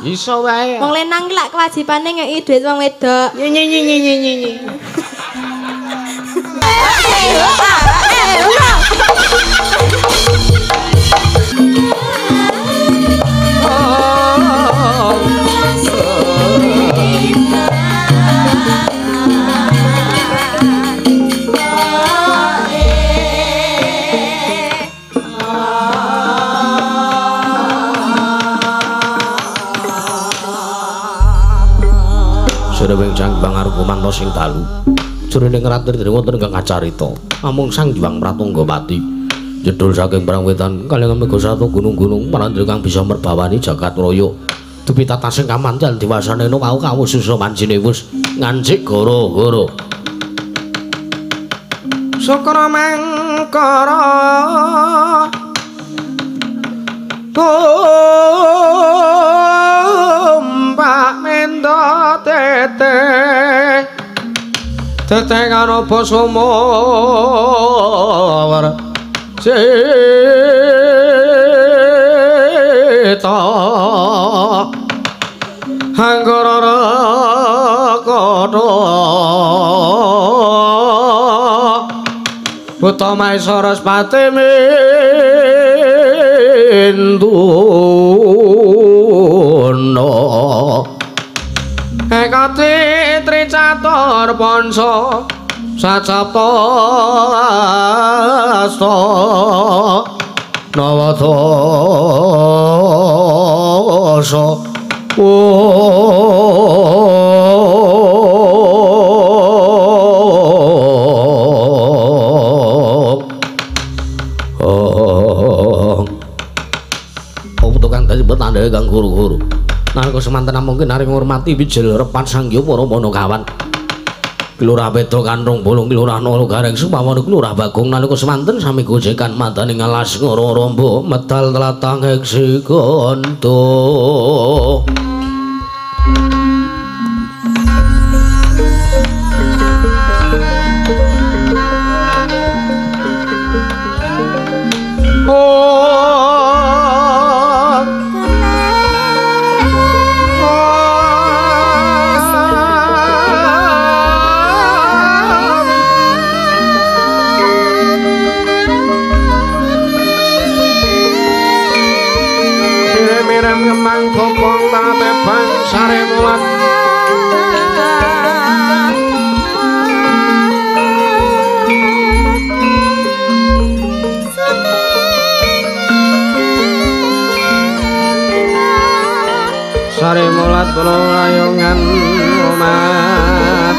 Iso wae. Wong lenang ki lak kewajibane ngeki dhuwit wong wedok. Nyi. Sedewing Sang Hyang Arupa mantos sing dalu. Jroning ratir dening wonten ingkang kacarita. Amung Sang Hyang Pratunggapati jedul saking perang wetan kaliyan mega satu gunung-gunung marandri kang bisa merbawani jagat raya. Dupi tata sing kamancal diwasane no wau kawususa manjine wus ngancik gara-gara. Sukra mangkara Mbak mendo tete karo basa mawar cita anggara kono utama Saraswati Induna ekati tricatur pansa sacapta asta nawadasa Tandha kang guru-guru nalika semanten mungkin areng ngurmati wijil repan sanggya para manakawan Kelurah Pedro Kanthong Bolong Kelurah Nolo Gareng Supamono Kelurah Bagong nalika semanten sami gojekan mataning alas ngoro rombo medal tlatang Heksiganta Kopong tatepang sare mulat sare mulat rayongan umat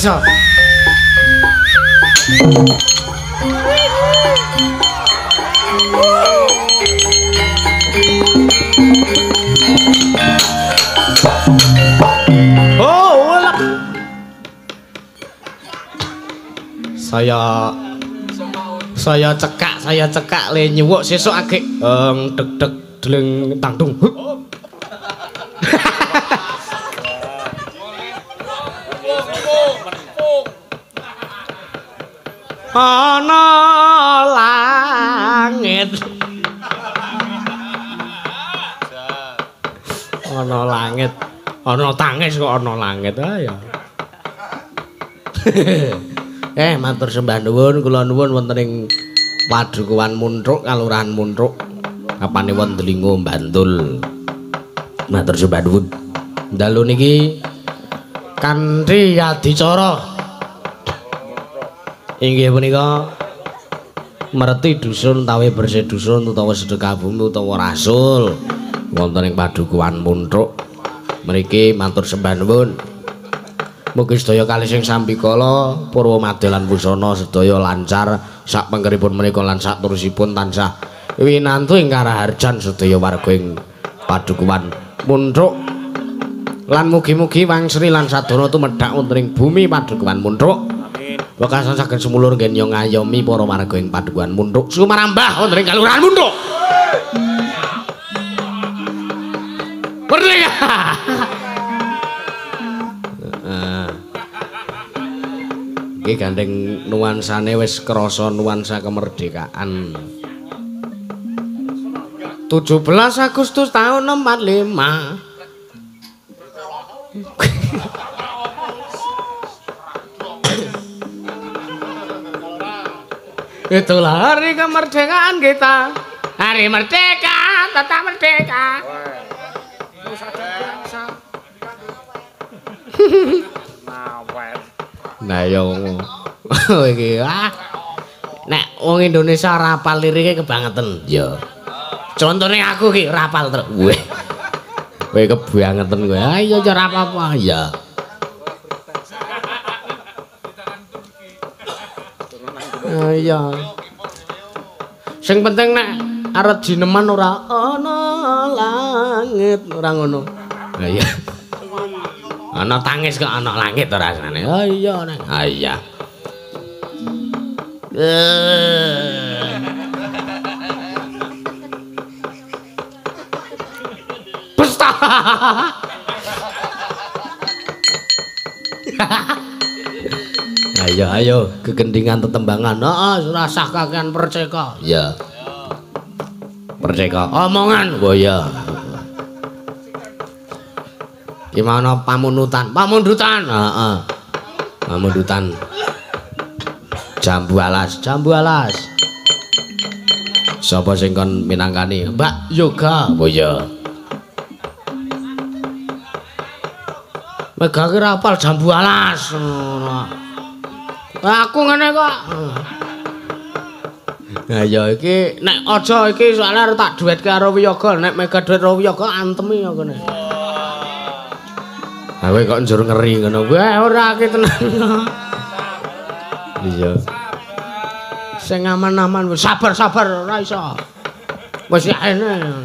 iso. Oh, ulap. Saya cekak le nyuwuk sesuk agek deg deg deleng tangtung. Ana langit. Ana langit. Ana tangis kok ana langit ya. Matur sembah nuwun kula nuwun wonten ing Padukuhan Muntruk Kalurahan Muntruk Kapanewon Delingo Bantul. Matur sembah nuwun. Dalu niki kanthi adicara inggih punika merti dusun utawi bersih dusun utawa sedekah bumi utawa rasul wonten ing Padukuhan Muntruk. Mriki matur sembah nuwun. Mugi sedaya kalih sing sambikala purwa madya lan busana sedaya lancar sak pengkeripun menika lan sak terusipun tansah winantu ing karaharjan sedaya warga ing Padukuhan Muntruk. Lan mugi-mugi wangsri lan sadana tumedhak wonten ing bumi Padukuhan Muntruk. Wekasan saged semulur nggenya ngayomi para warga ing Padukuhan Muntruk sumarambah wonten ing Kalurahan Muntruk. Merdeka. Iki gandeng nuansane wis krasa nuansa kemerdekaan. 17 Agustus tahun 45. Itulah hari kemerdekaan kita. Hari merdeka, tetap merdeka. Nah ya iki nek wong Indonesia rapal lirike kebangetan ya. Contone aku ki rapal terus. Kowe kebangetan kowe. Ayo ora apa-apa ya. Iya. Sing penting nek arep jineman ora ana langit ora ngono. Lah iya. Ana tangis kok ana langit ora rasane. Oh iya nek. Ah iya. Pesta. Ayo kegendingan tetembangan. Heeh, rasah kakean perceka. Ya. Perceka omongan. Oh ya. Gimana pamundutan? Heeh. Pamundutan. Jambu alas. Sapa sing kon minangkani? Mbak Yoga. Oh ya. Mega ki rapal jambu alas. Aku ngene kok. Nah ya iki nek aja iki soalnya tak duet karo Wiyaga, nek mega duet karo Wiyaga antemi ya kene. Ah kowe kok njur ngeri ngono. Wah ora ki tenan. Iya. Sing aman-aman wis sabar ora iso. Wis ene.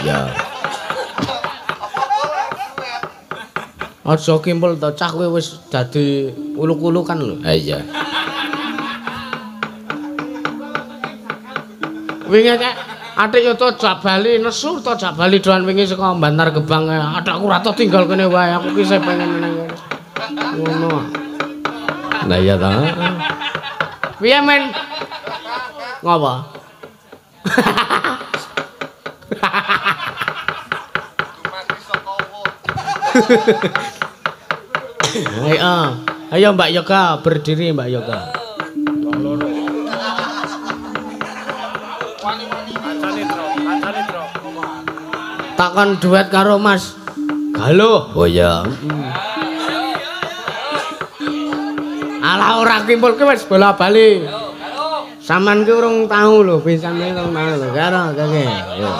Iya. Aja kimpul to, cah kowe wis dadi uluk-ulukan lho. Ha iya. Wingi kek atik yo to Jabali nesu to Jabali doan wingi saka Bantar Gebang. Adakku ora to tinggal kene wae, aku ki pengen meneng. Ngono. Lah iya to. Piye men? Ngopo? Ayo Mbak Yoga, berdiri Mbak Yoga. Takon duet karo Mas Galuh. Oh iya. Alah ora kimpul ki wis bola-bali. Saman ki urung tahu lho, pisane urung tahu lho. Karo kene. Yo,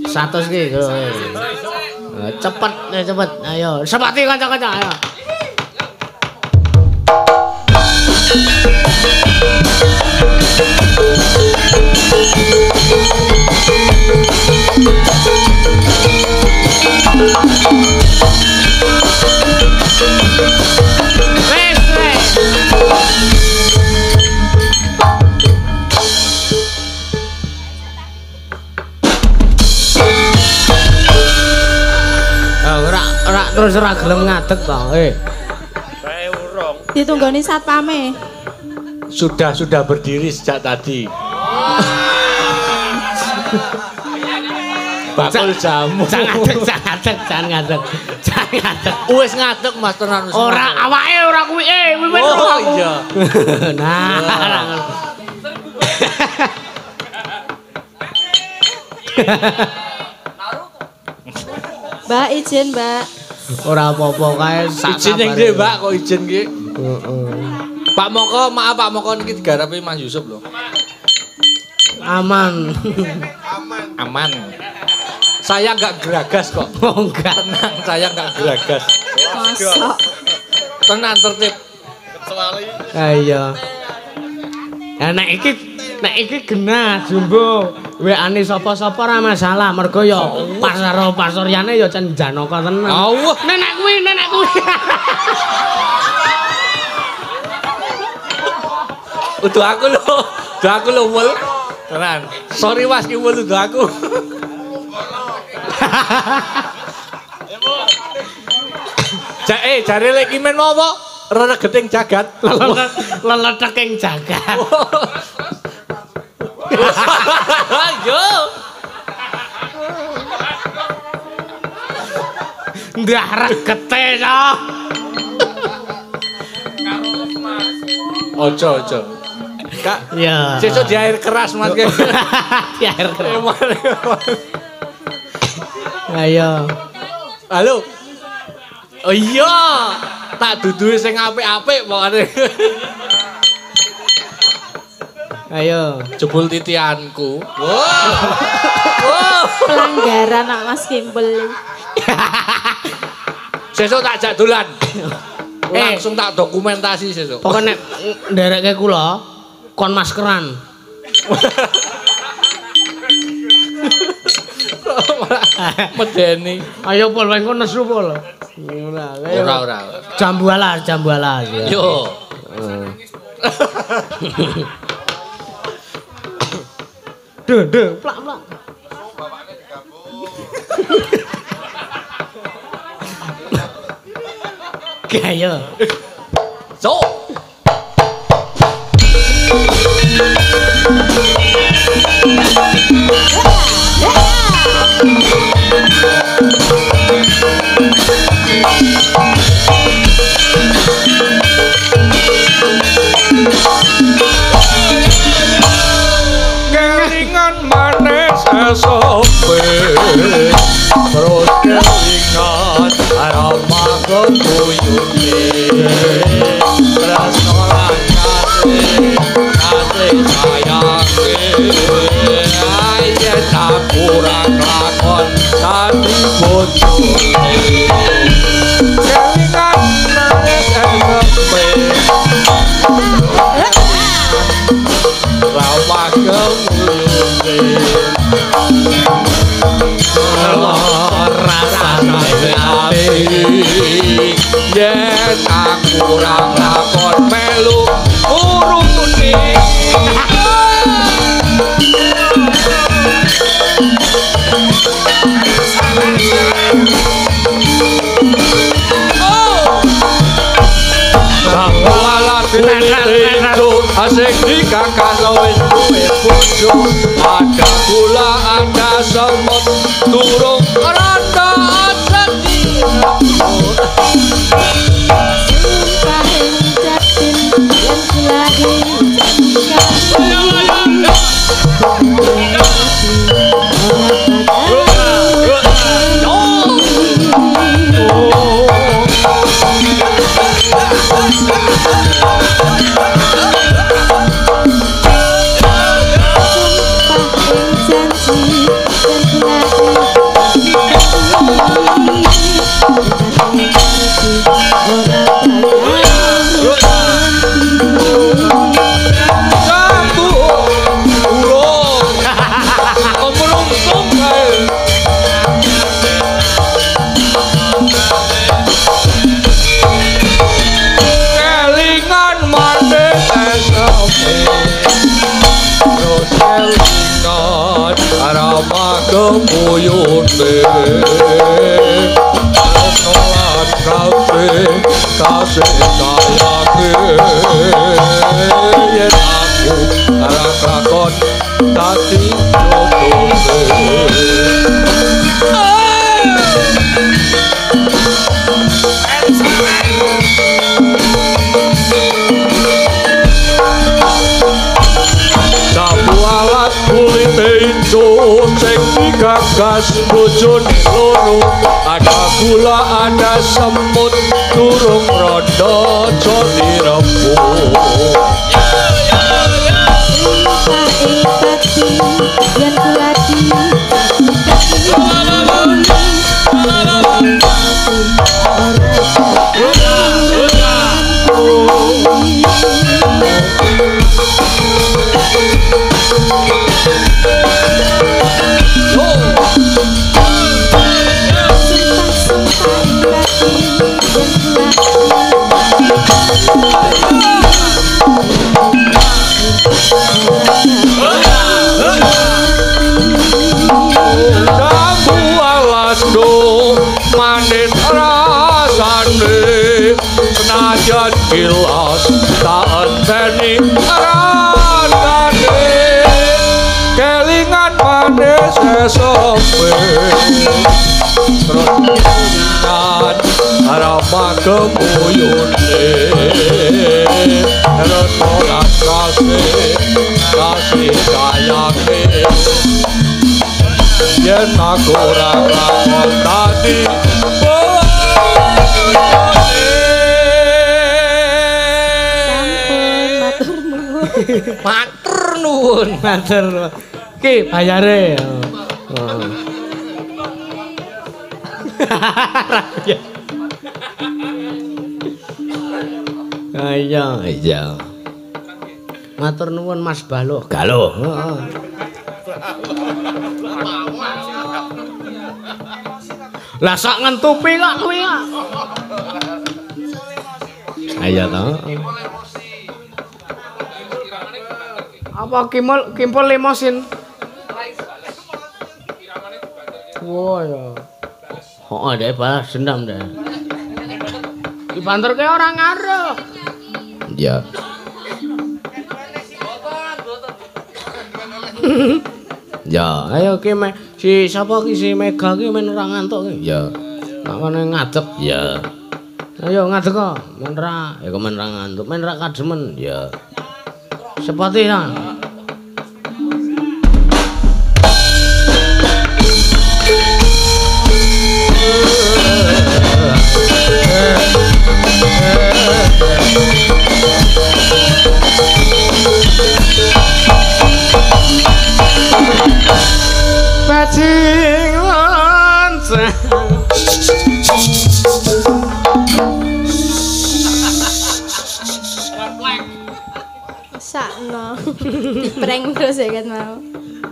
100 ki. Cepet, ayo. Sepati kanca-kanca ayo. Terus ora gelem ngadeg to. Bae urung. Ditunggoni satpame. Sudah berdiri sejak tadi. Bakul jamu. Jangan ngadeg. Wis ngadeg Mas tenan. Ora awake ora kuwi wiwit. Oh iya. Nah. Mbak izin, Mbak. Ora apa-apa kae sak. Izin ning ndi, Mbak, kok izin ki? Pak Moko, maaf Pak Moko niki digarapi Mas Yusuf lho. Aman. Aman. Saya enggak geragas kok. Oh enggak. Tenang, saya enggak geragas. Mosok. Tenang tertib. Iya. Nek iki genah jumbo. WA-ne sapa-sapa ora masalah, mergo ya pasar liyane ya cen Janaka tenan. Allah, nenek kuwi. Udah aku lho mul. Tenan. Sorry Mas ki mul udah aku. Jare lek ki men apa? Regeting jagat. Leletek ing jagat. Yo. Ndah regete to. Ojo. Kak, ya. sesuk di air keras Mas. Di air keras. Ayo. Halo. Oh iya. Tak duduhi sing apik-apik pokoknya. Ayo. Jebul titianku. Wow. Pelanggaran nak Mas Kimpel. Sesuk tak jak dolan. Langsung tak dokumentasi sesuk. Pokoke nek nderekke kula kon maskeran. Medeni. Ayo pol engko nesu pol. Ora. Jambu alas. Yo. Duh, plak. Ayo. So. Kelingan manis esope terus kelingan aroma kebuyute tresno lan kasih sayange ayen tak kurang lakon tadi bojone kelingan manis esope rawa kemuyute rasane ati yen aku kurang lakon melu urune asik di kakak wis duwe bojo ada gula ada semut durung rada sedih Sumpah ing jatin yen kulagi kemuyune terus nolak kasih sayangke yen aku arep lakon dadi jodohe alat kulite ijo sing digagas bojone loro ada gula ada semut durung rondo aja dirembuk Ibati yen kuladi manis rasane senajan kilas tak enteni rasane kelingan manis sesope terus kelingan arama kemuyune terus orang kasih sayangke yen aku ora lakon tadi matur nuwun. matur nuwun ki bayare iya matur nuwun Mas Baloh Galoh lah sak ngentupi kok kuwi kok. Ayo to. Apa kimpul limosin? Wah ya. Oh, ada balas dendam deh. Dibanter kayak orang ngarep. Ya. Ya, ayo ki si sapa ki si Mega ki men ora ngantuk ki. Ya. Makane ngadeg. Ya. Ayo ngadeg kok. Men ra, ya kok men ra ngantuk, men ra kademen. Ya. Sepati ta. Bajing lonceng sakno prank terus ya kan mau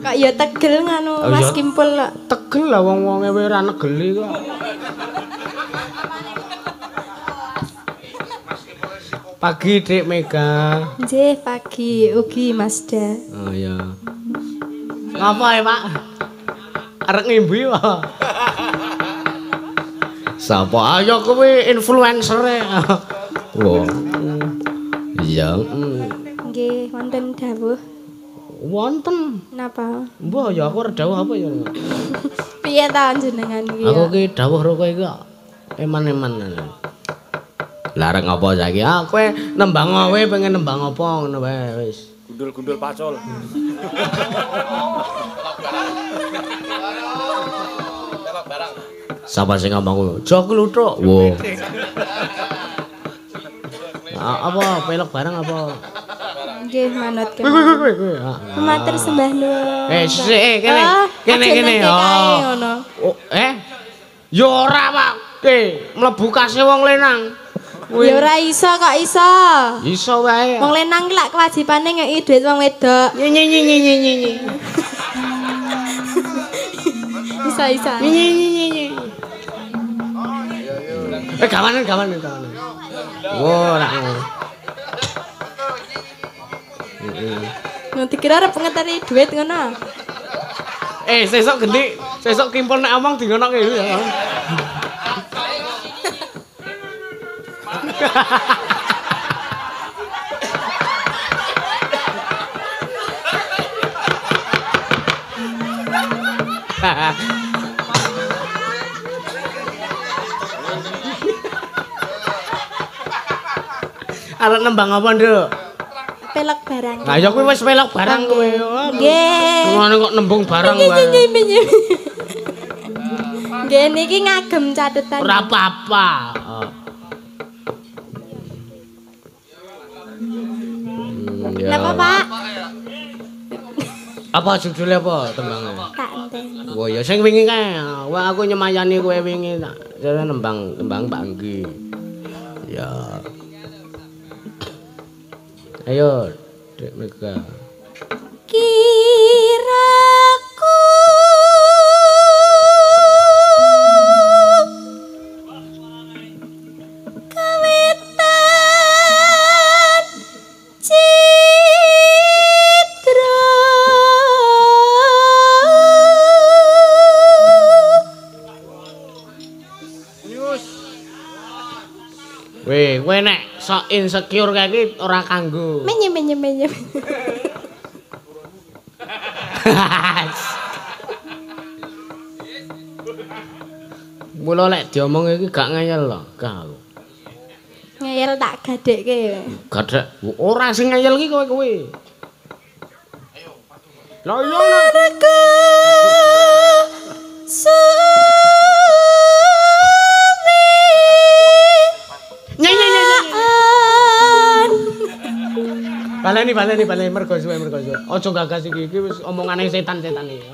kok ya tegel ngono Mas Kimpul kok tegel lah wong-wonge wae ora negeli kok pagi Dik Mega nggih pagi ugi Mas Da oh iya ngapa ya Pak arek ngimbi wae sapa ayo kuwi influencer e lho iya nggih wonten dawuh wonten napa mbah ya aku ora dawuh apa ya piye ta jenengan iki aku ki dawuh karo kowe kok eman-eman larang apa saiki ah kowe nembang kowe pengen nembang apa ngono wae wis gundul-gundul pacul sapa sing ngomong jok luthuk wo apa pelok barang apa nggih manut kowe matur sembah nuwun kene oh ya ora Pak mlebu kase wong lenang ya ora iso kok iso wae wong lenang lak kewajibane ngeki dhuwit wong wedok nyi isa gawanen ora nanti kira arep ngeteri dhuwit ngono sesuk gendhi sesuk Kimpul nek omong di ngono ya Arep nembang apa, Nduk? Pelok barang. Lah ya kuwi wis pelok barang kowe. Nggih. Ngono kok nembung barang wae. Nggih niki ngagem catetan. Ora apa-apa. Napa, Pak? Apa judulnya apa tembangnya? Tak enteni. Wah ya sing wingi kae. Wah aku nyemayani kowe wingi tak jare nembang Pak Anggi. Ya. Ayo, Dek Mega. Kiraku kawitan citra Weh, kowe nek sok insecure kae iki ora kanggo. Menye. Mula lek diomong iki gak ngeyel lho, gak. Ngeyel tak gadekke. Gadek ora sing ngeyel iki kowe. Lah iya Merga Baleni mergo suwe. Aja gagas iki wis omongane setan-setan iki.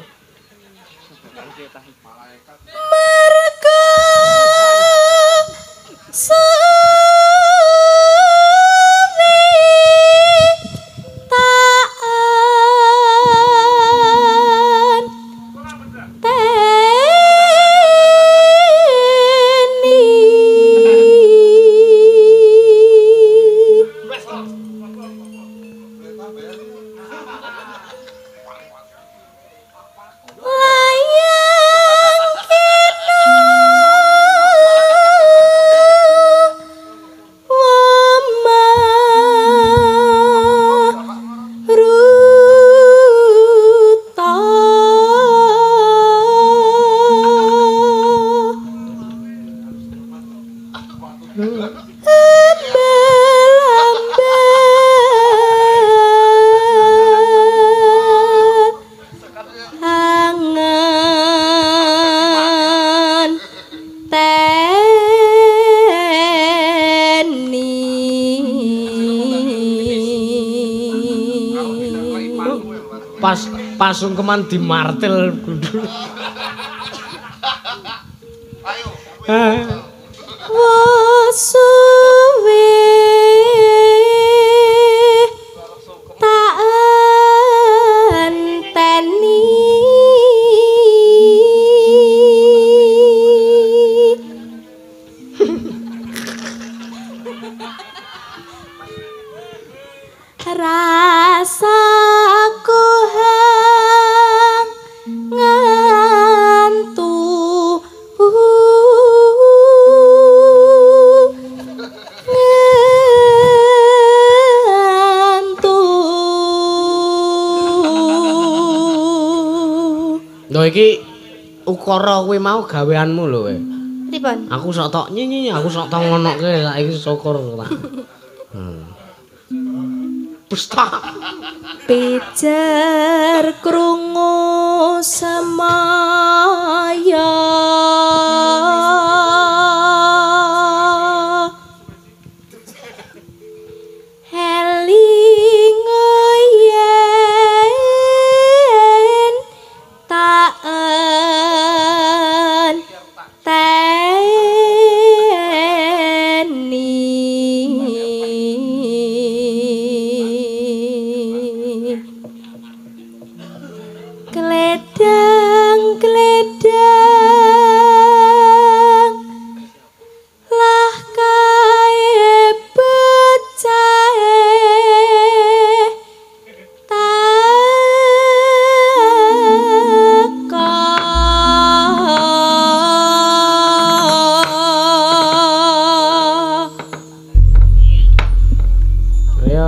Merga Pas sungkeman dimartil. Suwe tak enteni rasaku hang ngantuk Lho iki ukara kuwi mau gaweanmu lho kowe. Pripun? Aku sok tok nyinyi, aku sok tok ngonoke saiki syukur tak. Pusta. Pijer krungu semaya eling yen tak enteni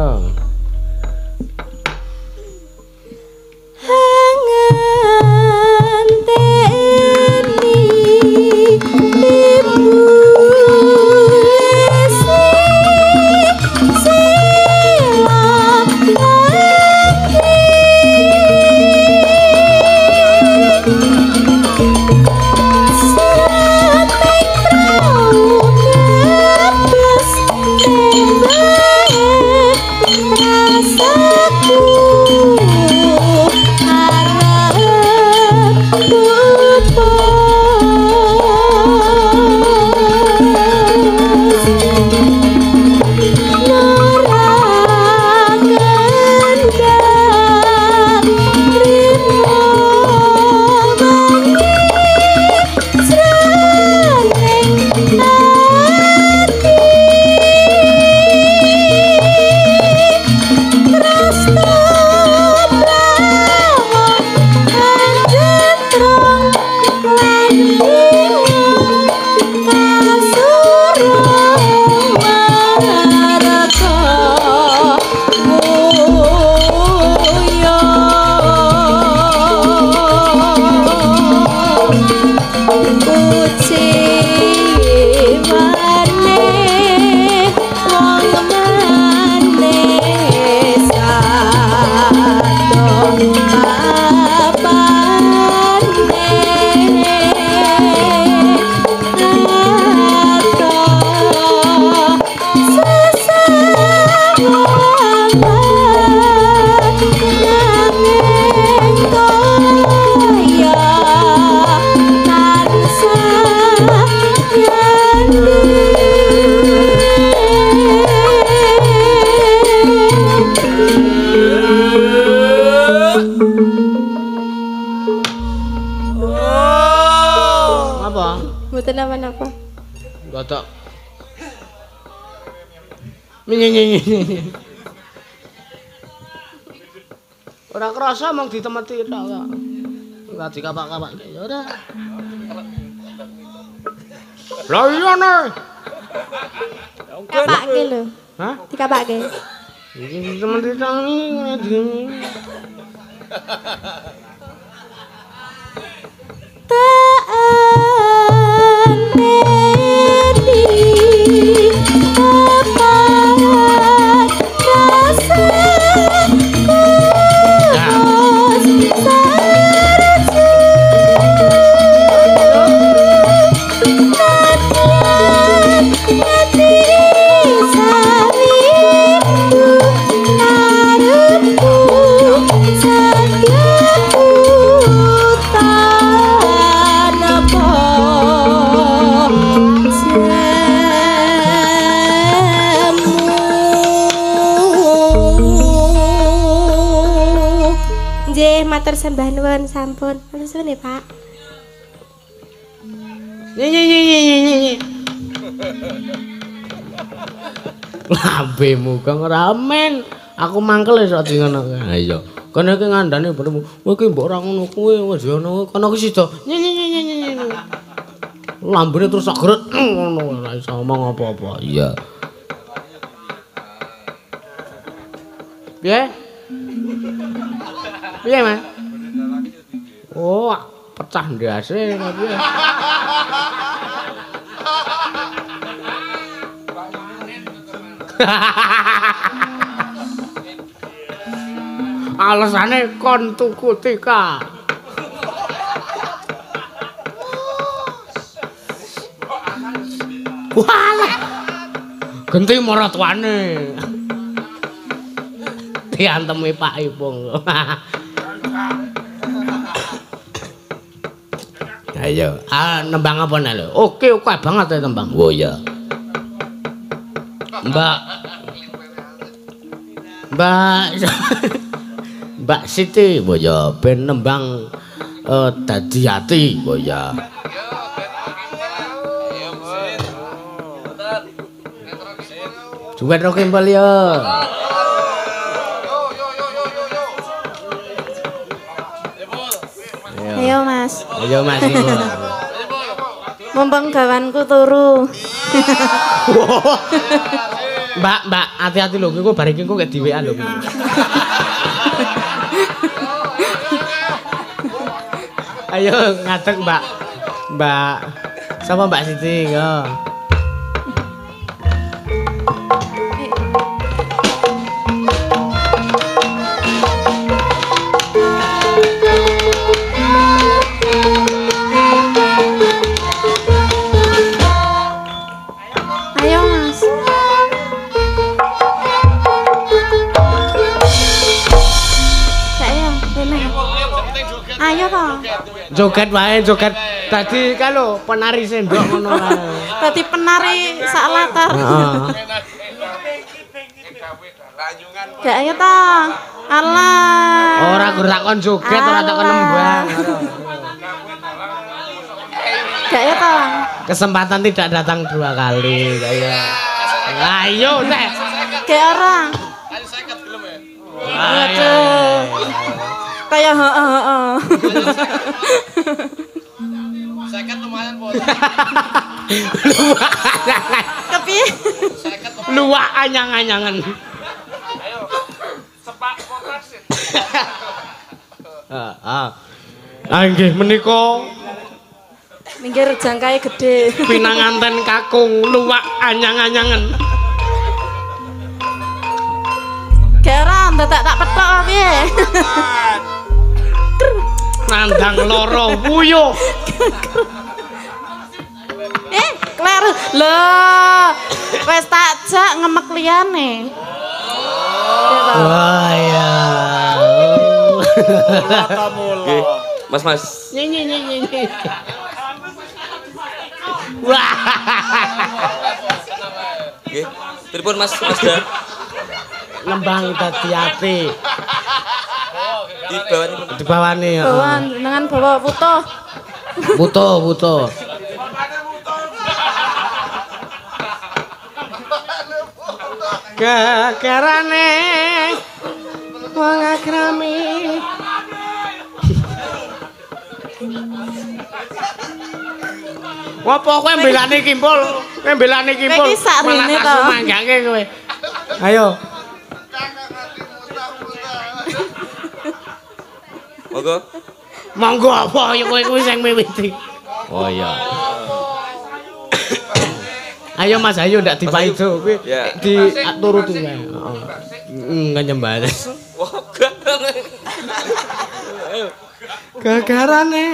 Ayo. Mboten napa-napa. Gotok. Nyi. Ora krasa mung ditemeti tok kok. Ora dikapak-kapak ya ora. Lah iya ne. Kapake lho. Hah? Dikapake. Iki temeti tok iki. Matur sembah nuwun sampun. Matur suwun ya, Pak. Nyi. Lambemu kang ramen. Aku mangkel iso di ngono. Ha iya. Kene iki ngandane benermu. Kowe iki mbok ora ngono kuwe wis ono kono ki sida. Nyi. Lambene terus sak geret ngono ora iso ngomong apa-apa. Iya. Piye? Piye, Mas? Oh, pecah ndase piye? Alasane kon tuku tika. Walah. Genti marang tuane. Diantemi Pak Ipung. Ayo, nembang apa lho? Oke banget ya tembang. Oh iya. Mbak Siti, oh ya ben nembang dadi ati, oh ya. Duet Rock Impel ya. Ayo Mas. Ayo Mas. Mumpung gawanku turu. Mbak, hati-hati lho, kowe bar iki engko gak dhewean lho. Ayo ngadeg, Mbak. Mbak. Sama Mbak Siti, yo. Ayo, Mas. Saya, ini. Ayo toh. Joget wae, joget. Dadi kalau penari sendok ngono kae. Dadi penari sak latar. Heeh. Gak ayo toh. Alah. Ora gur takon joget, ora takon nembang. Gak ayo toh. Kesempatan tidak datang dua kali kayak. Ayo teh. Kayak orang. Aduh. Kayak heeh. Seket lumayan po. Kepiye? Luwak anyang-anyangan. Ayo. Sepak potras. Heeh. Nggih menika Minggir jangkae gede. pinanganten kakung luwak anyang-anyangan. Geran dadak tak petok apa piye? Nandang loro wuyuh. Kleru. Lho. Wis tak jak ngemek liyane. Wah ya. Mula. Mas. Nyi. Wah. Nggih. Pripun Mas Da? Nembang dadi ati. Di bawah ini. Di bawahne. Bawa dengan bawa putuh. Butuh. Kekerane wong akrami. Apa kowe mbelane Kimpul? Kowe mbelane Kimpul. Iki sarene to. Manggake kowe. Ayo. Monggo apa ya kowe sing miwiti. Oh iya. Ayo Mas, ayo ndak dipaido kowe dituruti wae. Heeh. Nganyembah. Ayo. Gagarane.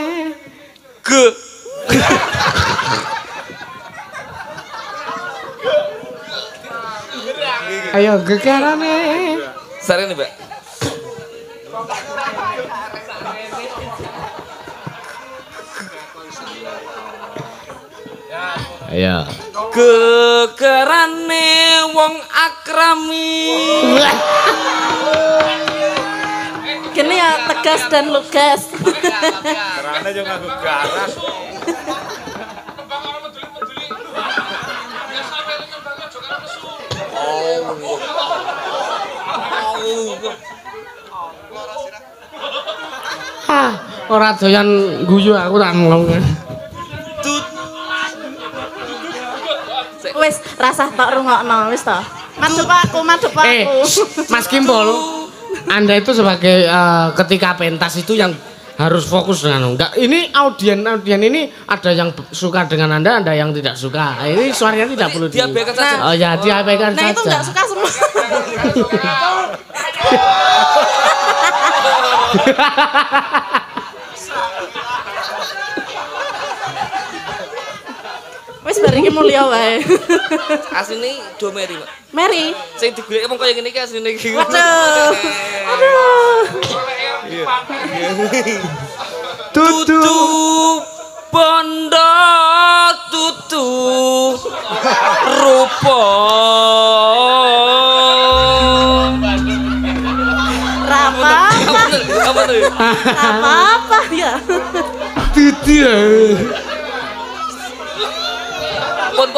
Ayo gegarane. Sarene, Mbak. Ayo. Gegerane wong akrami. Gini ya tegas dan lugas. Karena yo nganggo garas. Ora doyan guyu aku tak ngomong. Wis rasah tok rungokno wis to. Madhep aku. Mas Kimpul, Anda itu sebagai ketika pentas itu yang harus fokus dengan enggak. Ini audien ini ada yang suka dengan Anda, ada yang tidak suka. Ini suaranya tidak perlu diabaikan saja. Oh ya, diabaikan saja. Nah itu enggak suka semua. Wis bar iki mulya wae. Asline do Mary, Mbak. Mary. Sing digoleki emang kaya ngene iki asline iki. Waduh. Tutu bondo tutu rupa. Apa tuh? Apa ya? Tutu. Pon.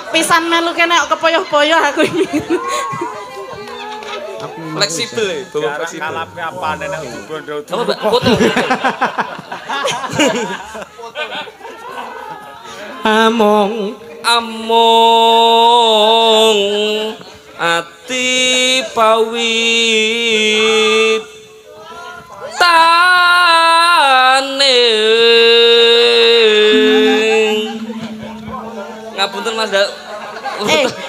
Pisan melu kene kepoyoh-poyoh aku iki. Fleksibel ya, bawa fleksibel. Kalap kapan nek bondo. Apa, Mbak? Foto. Among amung ati pawit tane ngapunten Mas Dak.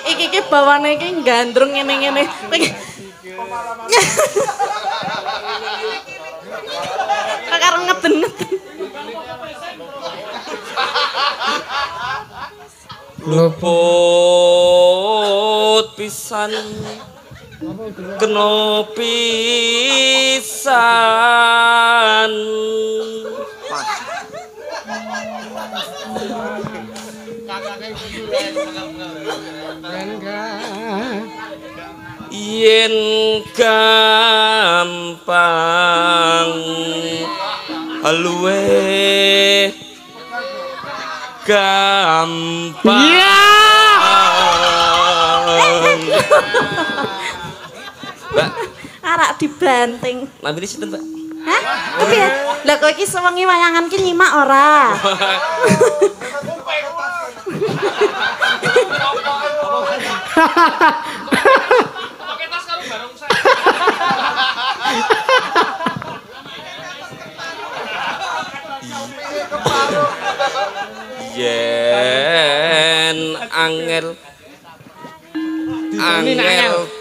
Iki bawane iki gandrung ngene-ngene. Karo ngeden-ngeden. Luput pisan kena pisan yen gampang luwe gampang Mbak arak dibanting. lambene sinten Mbak? Hah? Kepiye? Lah kok iki sewengi wayangan ki nyimak ora? Yen angel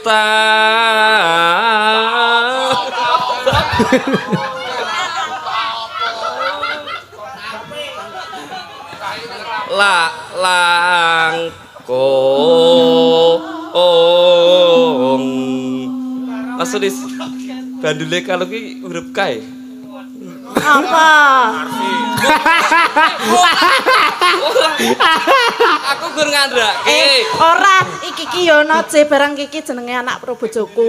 ta langkong maksudnya bandule kalau ki huruf kae Apa? Aku gur ngandrake. Ora, iki ki yo ono je barang iki jenenge anak pro bojoku.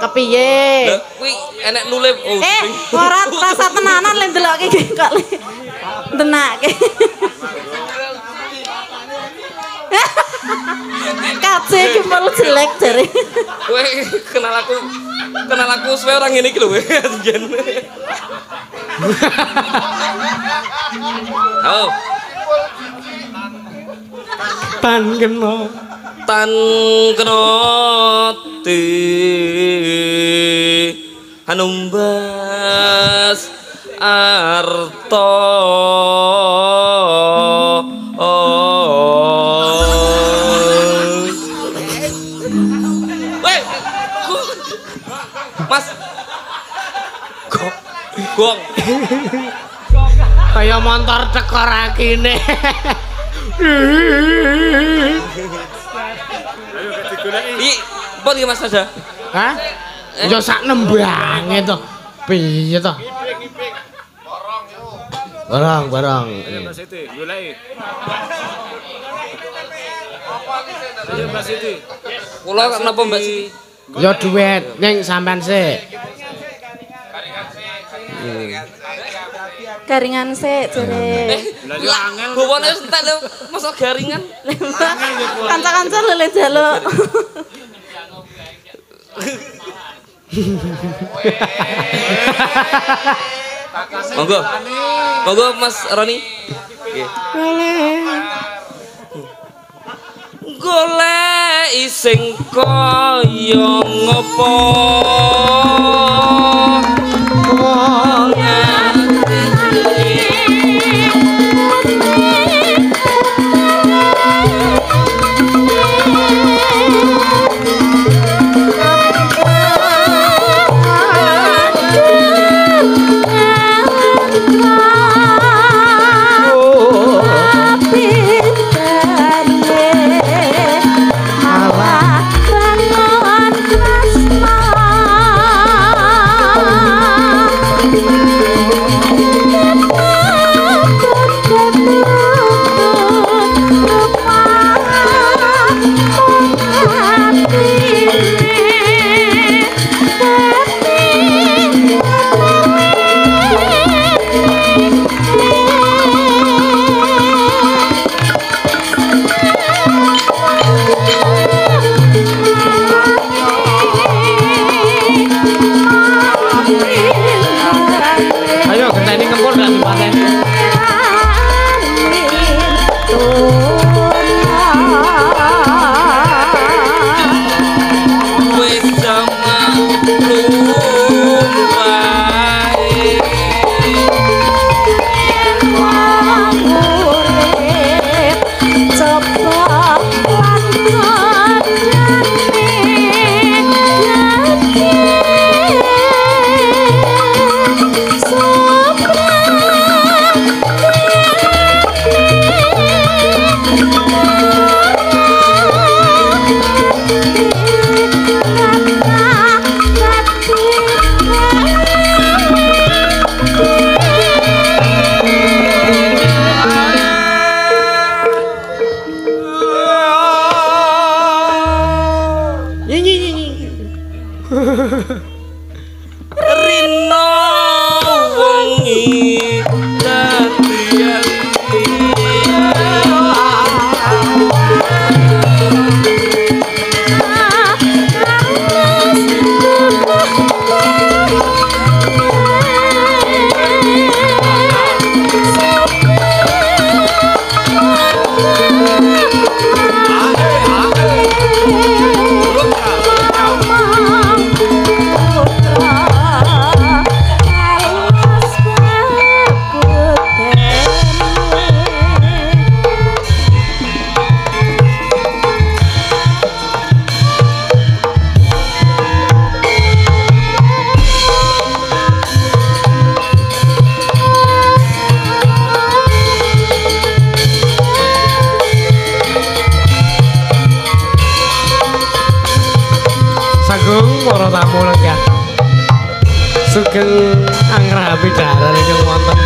Kepiye? Lha kuwi enek nulip. Ora rasa tenanan le ndelokke iki kok le. Denake. Kace iki melu jelek jare. Kowe kenal aku suwe ora ngene iki lho kowe. Oh. Tan kena ti hanumbas arto Mas gong kaya motor tekor akine. Iki pun iki Mas Sada. Hah? Yo sak nembange to. Piye to? Barang. Mbak Siti, goleki. Ayo Mbak Siti. Kula kenapa Mbak Siti? Yo duet ning sampean sik. Garingan sik jare. Bawane wis entek lho, mosok garingan. Kanca-kanca lele jaluk. Monggo Mas Roni. Golek sing kaya ngopo Rino wengi dadian para tamu lenggah sugeng anggrabi daran ing wonten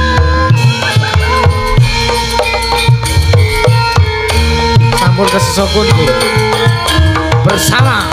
sampun kesesokun bersama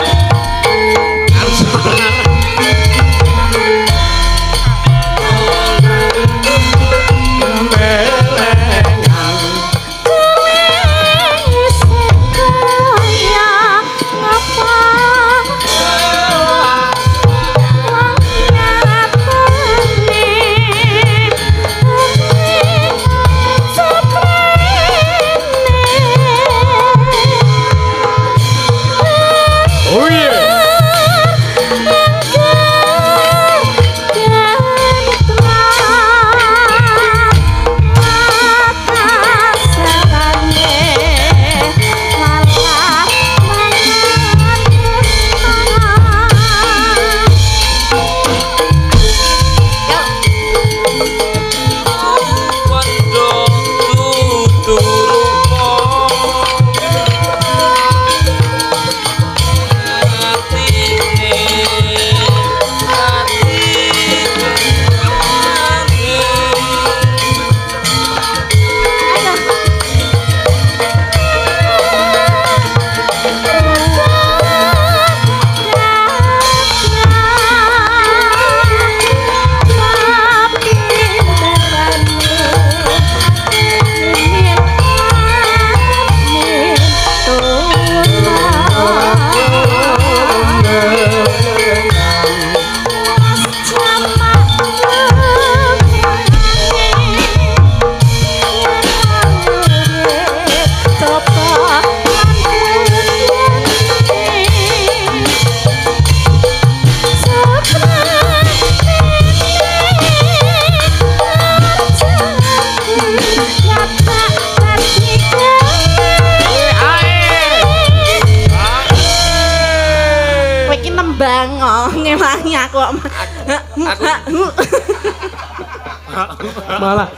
malah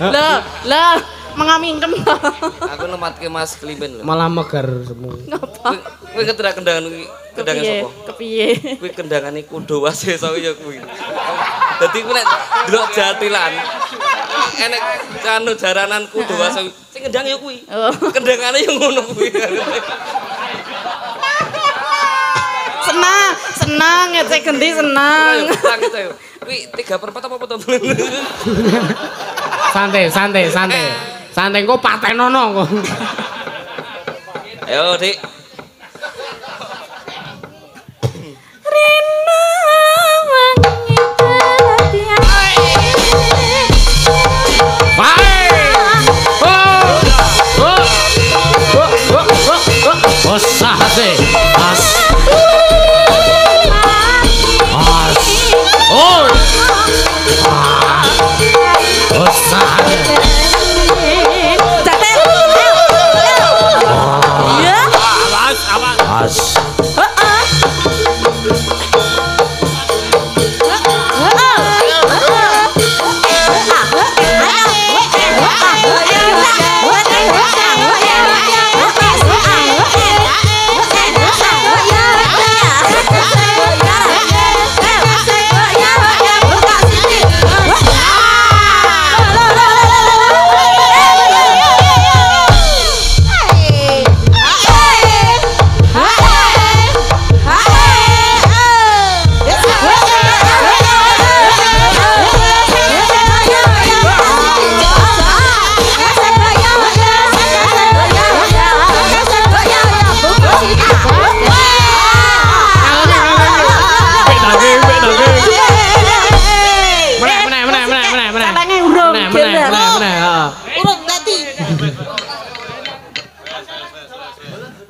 lah mengamingkem aku nematke Mas Kliben lho malah megar semua ngapa kowe ngetra kendangan kendangan sapa kepiye kuwi kendangane Kudawa Sesa ya kuwi dadi ku nek delok jatilan enek kanu jaranan Kudawa Sesa sing kendang ya kuwi kendangane ya ngono kuwi senang ngecek gendi senang kuwi 3/4 apa to santai kok patenono kok ayo Dik Rina wangi dadian Osahate as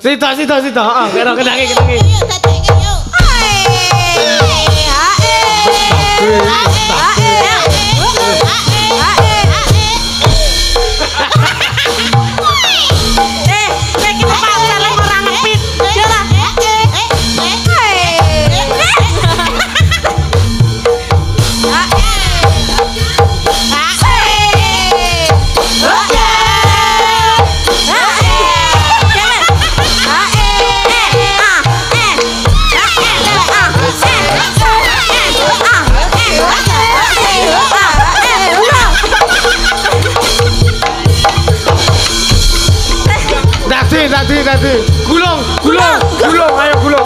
Sida. Heeh, kira kenangi. Tadi. Gulung, ayo gulung.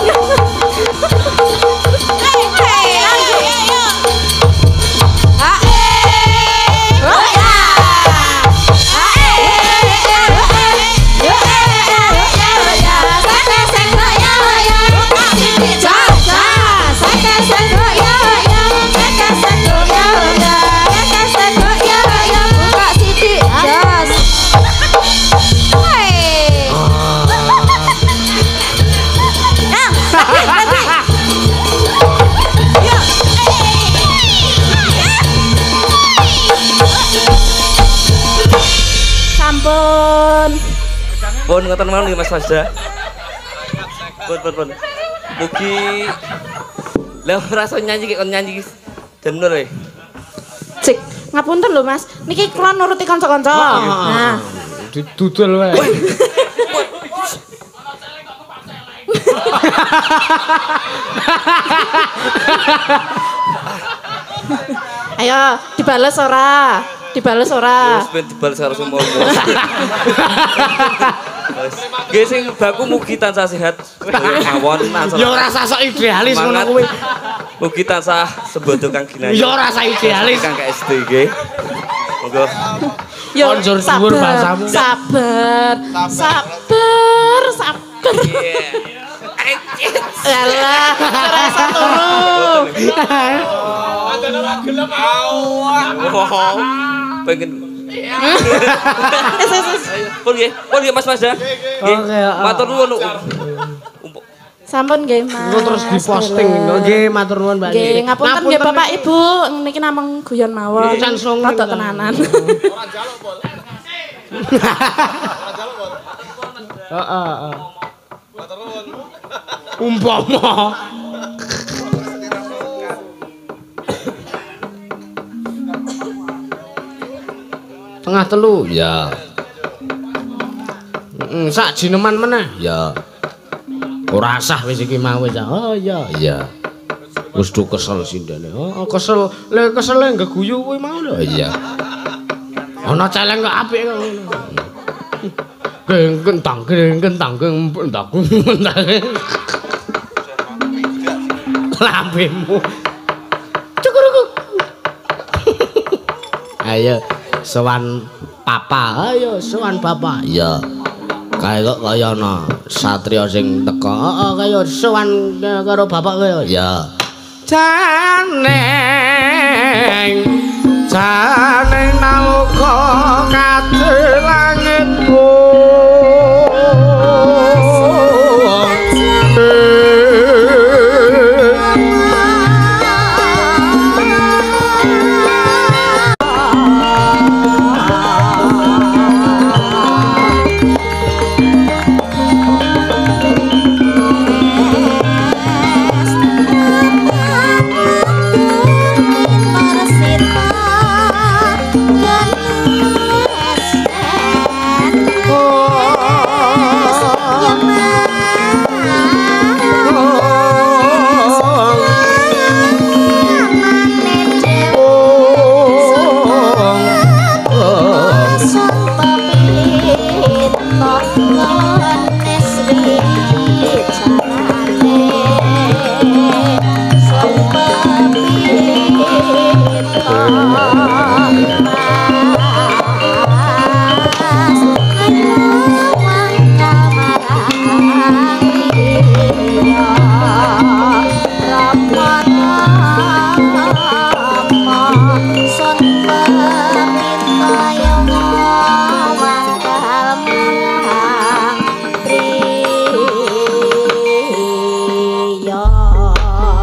Pun ngoten mawon nggih Mas Fasda. Pun. Mugi lha ora iso nyanyi kon nyanyi denur e. Cik, ngapunten lho Mas. Niki kula nuruti kanca-kanca. Nah, didudul wae. ayo dibales ora? Wis ben dibales karo semua. Nggih sing baku mugi tansah sehat mawon. Ya ora sosok idealis ngono kuwi. Mugi tansah sembodo Kang Ginanjar. Ya ora sak idealis Kang KSD nggih. Monggo. Yo konjur dhuwur bahasamu. Sabar. Alah, terasa turu. Padahal ora gelem. Pengen. Pun nggih Mas Fasda. Oke, matur nuwun. Sampun nggih, Mas. Engko terus diposting. Nggih, matur nuwun, Mbak. Nggih, ngapunten nggih Bapak Ibu, niki namung guyon mawon. Rada tenanan. Ora njaluk, Pol. Heeh. Matur nuwun. Umpama tengah telu ya sak jineman meneh ya ora sah wis iki mau wis oh ya wis do kesel sindene oh kesel ngeguyu kuwi mau lho iya ana celeng kok apik kok ngono kentang lambemu cukuruku ayo sowan papa ya kae kok kaya ana satriya sing teka kaya sowan karo bapak kaya ya janeng nalika kadhe langit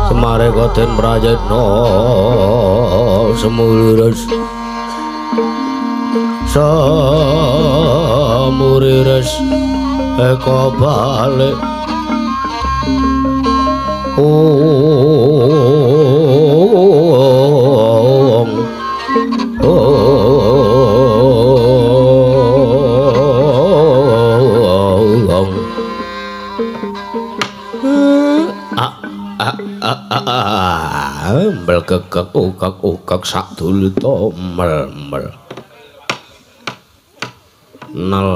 Semare Koden Prayitna semulires samurires eka balik mbel gegek ukak sadulita mel nel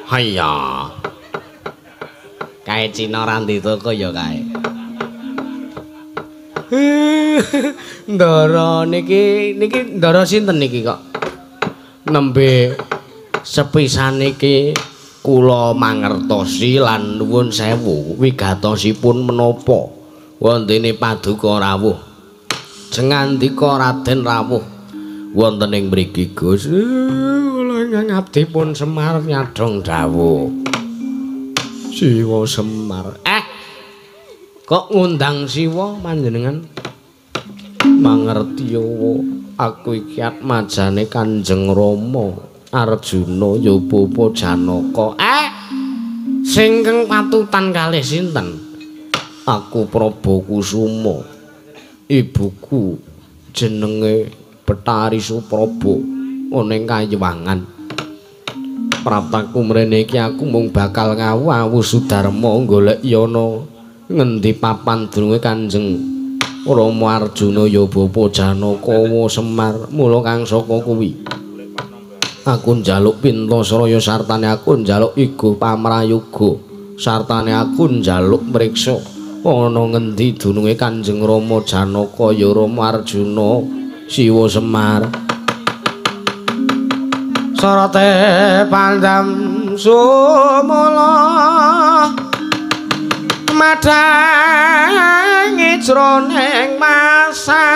Haya. Kae Cina Ranti toko ya kae. Ndara niki ndara sinten niki kok? Nembe sepisan niki kula mangertosi lan nuwun sewu wigatosipun menapa wontene paduka rawuh. Jengandika Raden Rawuh wonten ing mriki Gus. Ngabdipun Semar nyadong dawuh. Siwa Semar. Kok ngundang Siwa panjenengan? Mangerti aku iki atmajane Kanjeng Rama Arjuna Yabapa Janaka. Sing keng patutan kalih sinten? Aku Prabu Kusuma. Ibuku jenenge Betari Supraba ana ing Kayuwangan. Praptaku mrene iki aku mung bakal ngawu Sudarma golek yana ngendi papan dununge Kanjeng Rama Arjuna Yabapa Janaka Semar. Mula kang saka kuwi aku njaluk Pintasraya sartane aku njaluk Iga Pamrayoga sartane aku njaluk mriksa ana ngendi dununge Kanjeng Rama Janaka ya Rama Arjuna Siwa Semar. Sarate pandam sumala madangi jroning masarean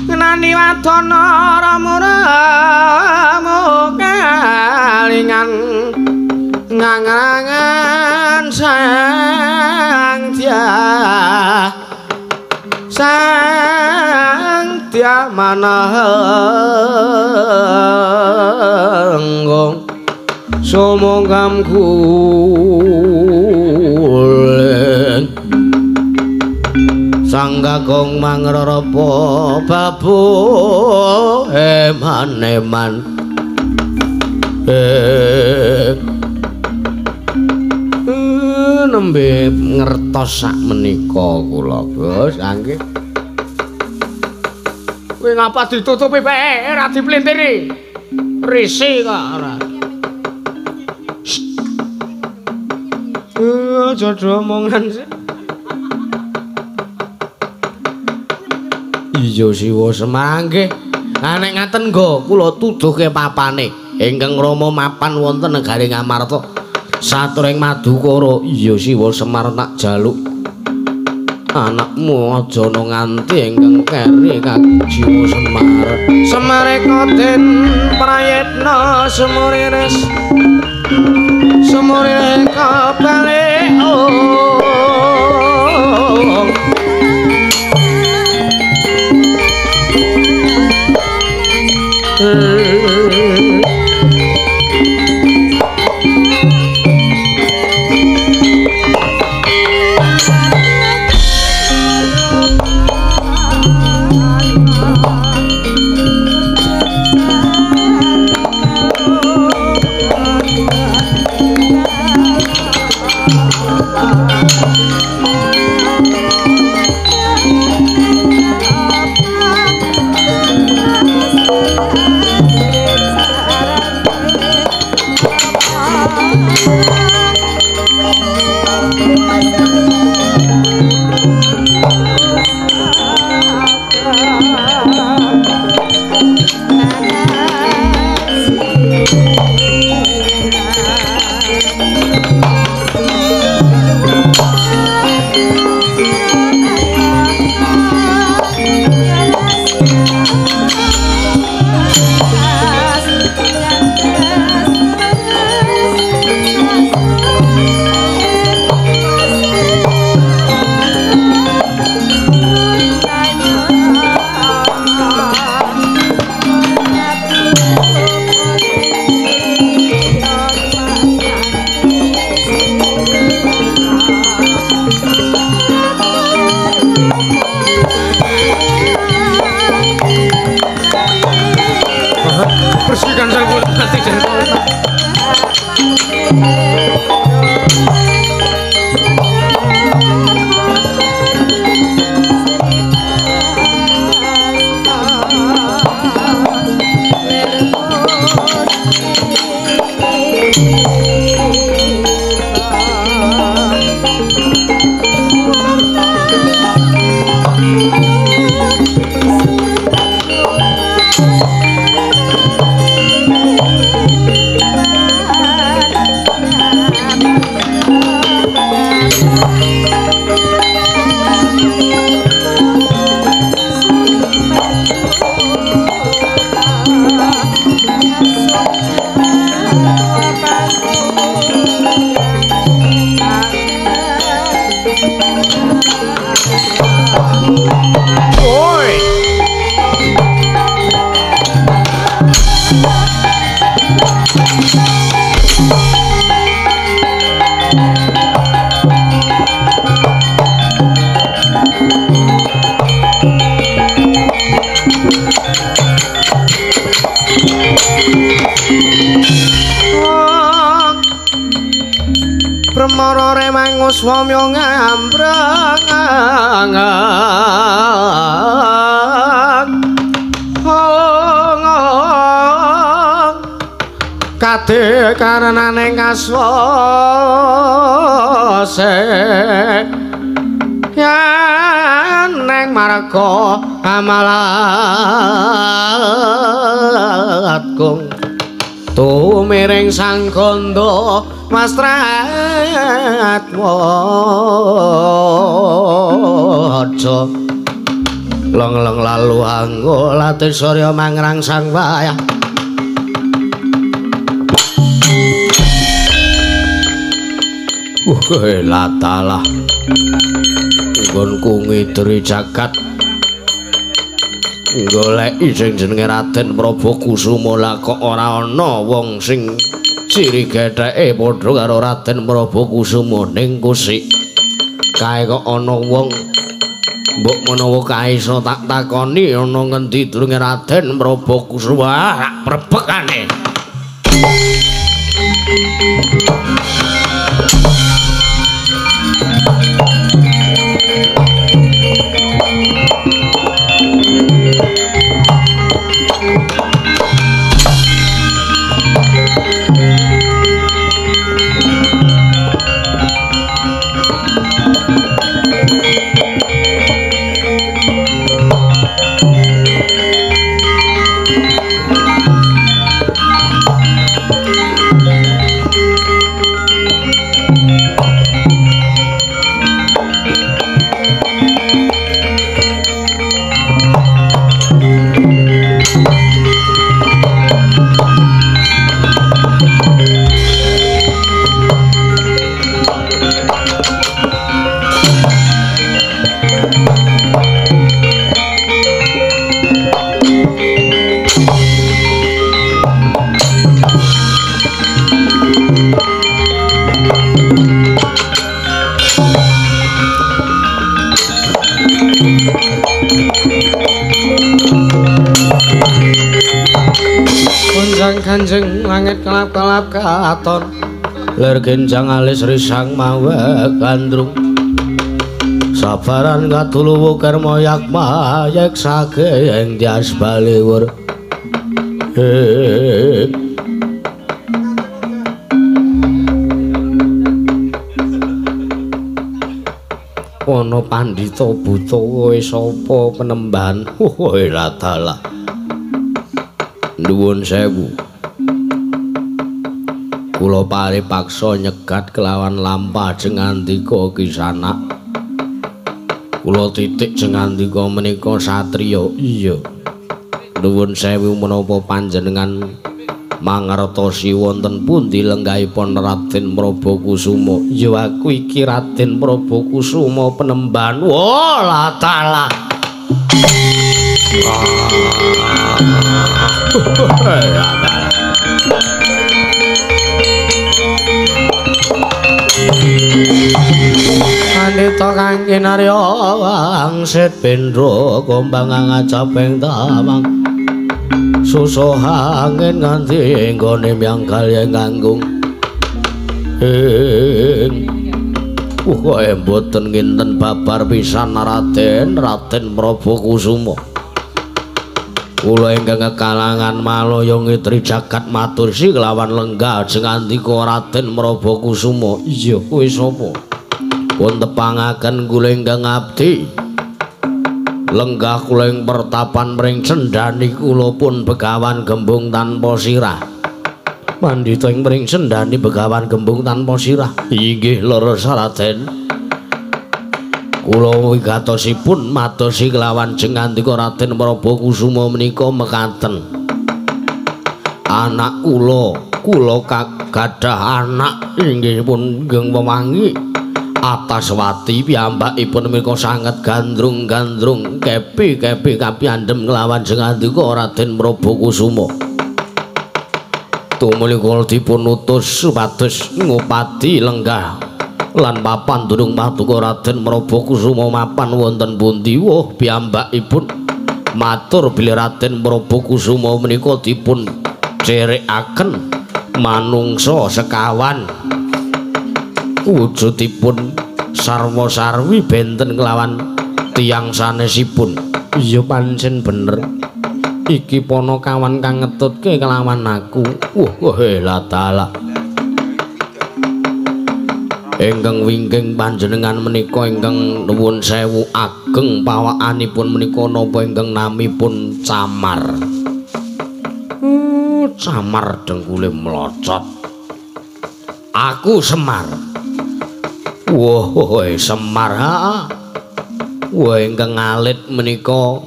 nani wadana ramuramu kalingan ngangangan sang dia manahenggung sumongkam kulen sang kakung mangrarapa babu eman-eman nembe ngertos sak menika kula Bos nggih. Kowe ngapa ditutupi bae ora diplintiri? Risi kok ora. Aja omongan sih. Iya Siwa Semar nggih. Nek ngaten nggo kula tuduhke papane ingkang Rama mapan wonten negari Ngamarta. Saturing Madukara. Iya Siwa Semar tak jaluk anakmu aja ana nganti ingkang keri Kang Siwa Semar. Semare Koden Prayitna semuriris semurire kabale Woi. Pramara remangus wamya ngambrang kate karenane ngaswase yen neng marga amalatku tumiring sang kandha Mastratwaja leng-leng lalu anggo latih surya mangrang sang wayah latalah nggonku ngidri jagat goleki sing jenenge Raden Prabakusuma lah kok ora ana wong sing ciri getheke padha karo Raden Prabakusuma ning kusik kae kok ana wong mbok menawa kae iso tak takoni ana ngendi durunge Raden Prabakusuma rak prebekane Kanjeng langit kelap-kelap katon lir genjang alis risang mawa gandrung sabaran katuluwu kerma yakma yek sage ing dias baliwur ana pandhita buta kowe sapa penembahan ora dalah nuwun sewu kula paripaksa nyegat kelawan lampajeng andika kisana kula titik jeng andika menika satriya iya nuwun sewu menapa panjenengan mangertosi wonten pundi lenggahipun Raden Prabakusuma ya aku iki Raden Prabakusuma penembahan wala taala Andita kang kinarya wangsit bendra gombang ngacaping tamang susuh angin nganti nggone miyanggal yen nganggung kowe mboten nginten babar pisan Raden Prabakusuma kula ingkang kalangan malaya ngitri jagat matur si kelawan lenggah jeng andika Raden Prabakusuma iya kowe sapa pun tepangaken kula ingkang abdi lenggah kula ing pertapan mring cendhani kula pun begawan gembung tanpa sirah pandhita ing mring cendhani begawan gembung tanpa sirah inggih leres Raden kula wigatosipun matosi kelawan jeng andika Raden Prabakusuma menika mekaten anak kula gadah anak inggih pun geng wewangi Ataswati piyambakipun menika sanget gandrung-gandrung kepi-kepi kapiyandhem kelawan Jengandika Raden Prabakusuma. Tumulika dipun utus supados ngupadi lenggah lan papan durung paduka Raden Prabakusuma mapan wonten pundi. Woh piyambakipun matur bilih Raden Prabakusuma menika dipun cerekaken manungsa sekawan. Wujudipun sarwa-sarwi benten kelawan tiyang sanesipun. Iya pancen bener. Iki ponokawan kang ngetutke kelawan aku. Wah, la dalah. Ingkang wingking panjenengan menika ingkang nuwun sewu ageng pawakanipun menika napa ingkang namipun Camar. Camar dengkule mlocot. Aku Semar. Wah, Semar ha. Wah, ingkang alit menika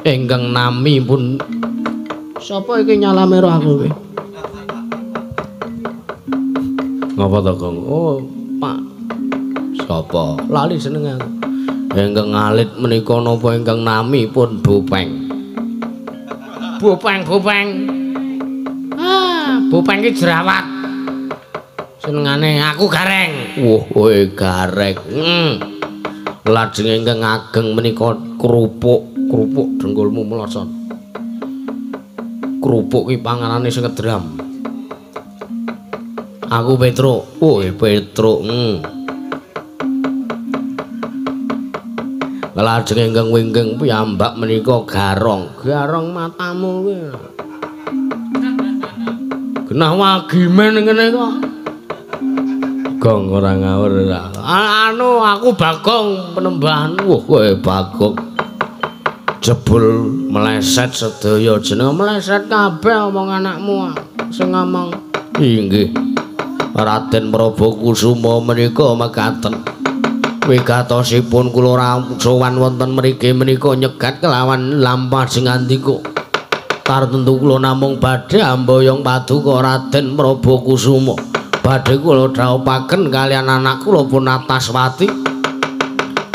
ingkang nami pun sapa iki nyalamero aku kowe? Ngapa to, Kang? Oh, Pak. Sapa? Lali seneng aku. Ingkang alit menika napa ingkang nami pun Bopeng. Bopeng. Bopeng ki jerawat. Senengane aku Gareng. Woh, Gareng. Lajeng ingkang ageng menika kerupuk dengkulmu melosot. Kerupuk ki panganane sing kedram. Aku Petruk. Oh, Petruk. Lajeng ingkang wingking piyambak menika Garong. Garong matamu kuwi. Genah wagimen ngene kok. Gong ora ngawur. Anu aku Bagong Penembahan. Wah, kowe Bagong. Jebul meleset sedaya jeneng meleset kabeh omong anakmu sing ngomong. Inggih. Raden Prabakusuma menika mekaten. Wigatosipun kula sowan wonten mriki menika nyegat kelawan lampah Jengandika. Tartentu kula namung badhe amboyong paduka Raden Prabakusuma. Badhe kula dhawuhaken kalian anak kula Punataswati.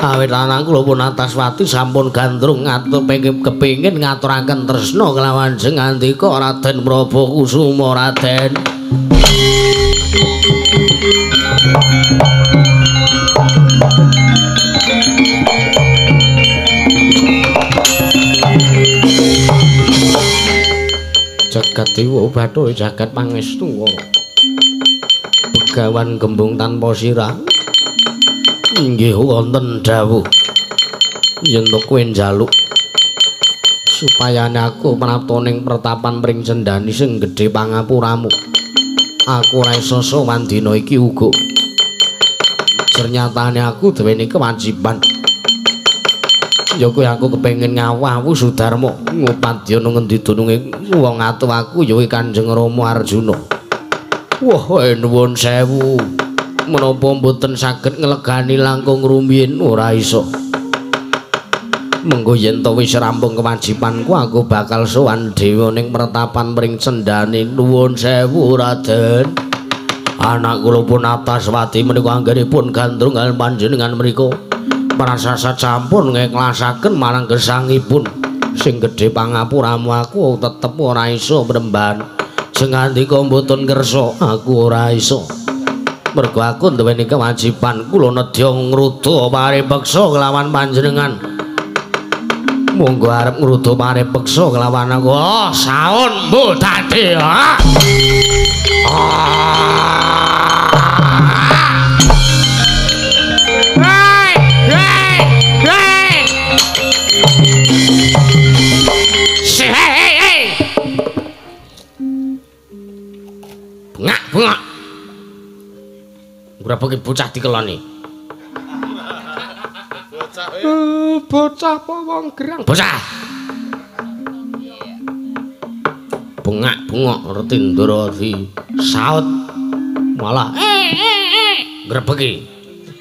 Awit anak kula Punataswati sampun gandrung ngatur kepengin ngaturaken tresna kelawan Jengandika Raden Prabakusuma Raden. Jagat dewa Bathara jagat pangestu. Begawan gembung tanpa sirah. Inggih wonten dawuh yen to kowe njaluk supayane aku praptoning pertapan mring cendani sing gedhe pangapuramu. Aku ora isa sowan dina iki uga. Ternyatane aku duweni kewajiban. Ya kowe aku kepengin ngawah Sudarma ngupadyana ngendi dununge wong atuh aku ya Kanjeng Rama Arjuna. Wah, nuwun sewu. Menapa mboten saged nglegani langkung rumiyin ora isa. Mengko yen to wis rampung kewajibanku aku bakal sowan dewa ning pertapan mring cendane. Nuwun sewu Raden. Anak kula Punataswati menika anggenipun gandrung kaliyan panjenengan mriku. Prasasat sampun ngiklasaken marang gesangipun sing gedhe pangapuramu aku tetep ora isa mremban. Jengandika mboten kersa aku ora isa. Mergo aku duweni kewajiban kula nedya ngruda paripeksa kelawan panjenengan. Monggo arep ngruda paripeksa kelawan aku. Oh, saun mbuh dadi. Bengak. Berapa ki bocah dikeloni? Bocah apa wong gerang? Bocah. Bengak Retindra di saut malah grebeki.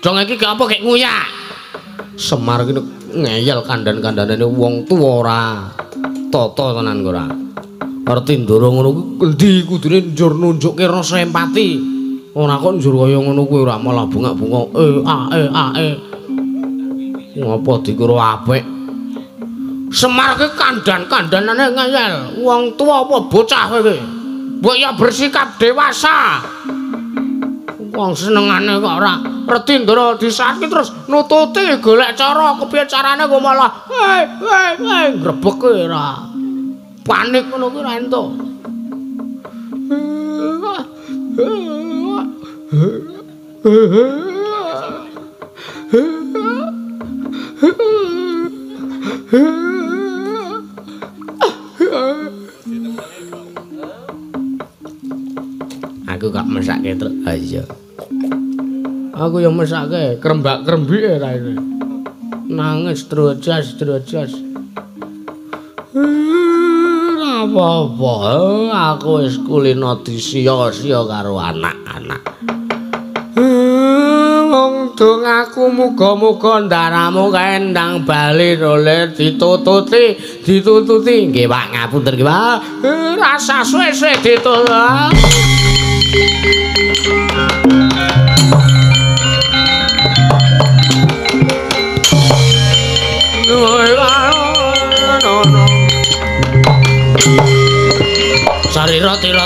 Dong iki gak apa kek nguyak. Semar ki ngeyel kandan-kandane wong tuwa ora tata tenan ora. Retindra ngono kuwi endi kudune njur nunjukke rasa empati. Ora kok njur kaya ngono kuwi ora malah bungak-bungok. Ngapa dikira apik? Semar ki kandan-kandanane ngeyel. Wong tuwa apa bocah kowe iki? Mbok ya bersikap dewasa. Wong senengane kok ora reti ndara disaki terus nututi golek cara kepiye carane kok malah grebek ora. Panik ngono kuwi ora entuk. Aku gak mesake terus. Ha iya. Aku yang mesake krembak-krembike ra ini. Nangis drojas. Apa-apa, aku wis kulino disia-sia karo anak-anak. Wong dongaku muga-muga ndaramu kendang bali oleh ditututi. Nggih Pak, ngapunten nggih Pak. Rasa suwe-suwe ditututi. Sari roti.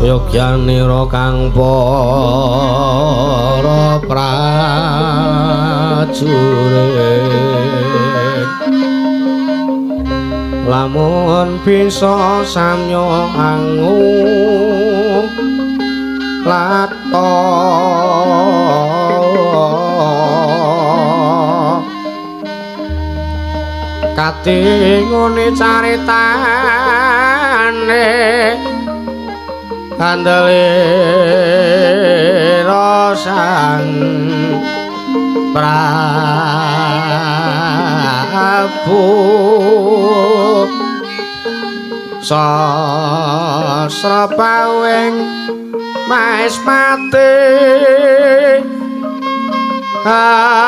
Yogyanira kang para prajurit lamun bisa samya angu lato katingone caritane Andalira sang Prabu sasra paweng Maespati aran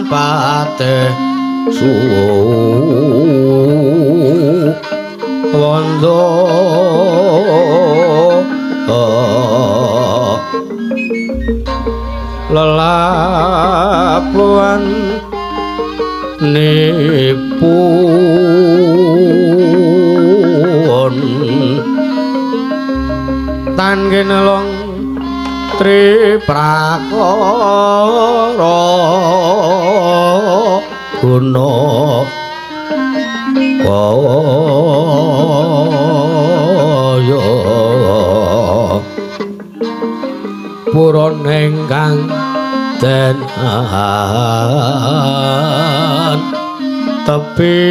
patih Wanda lelapuan nipun lan kinelong tri prakara guna kaya puron ingkang den tepi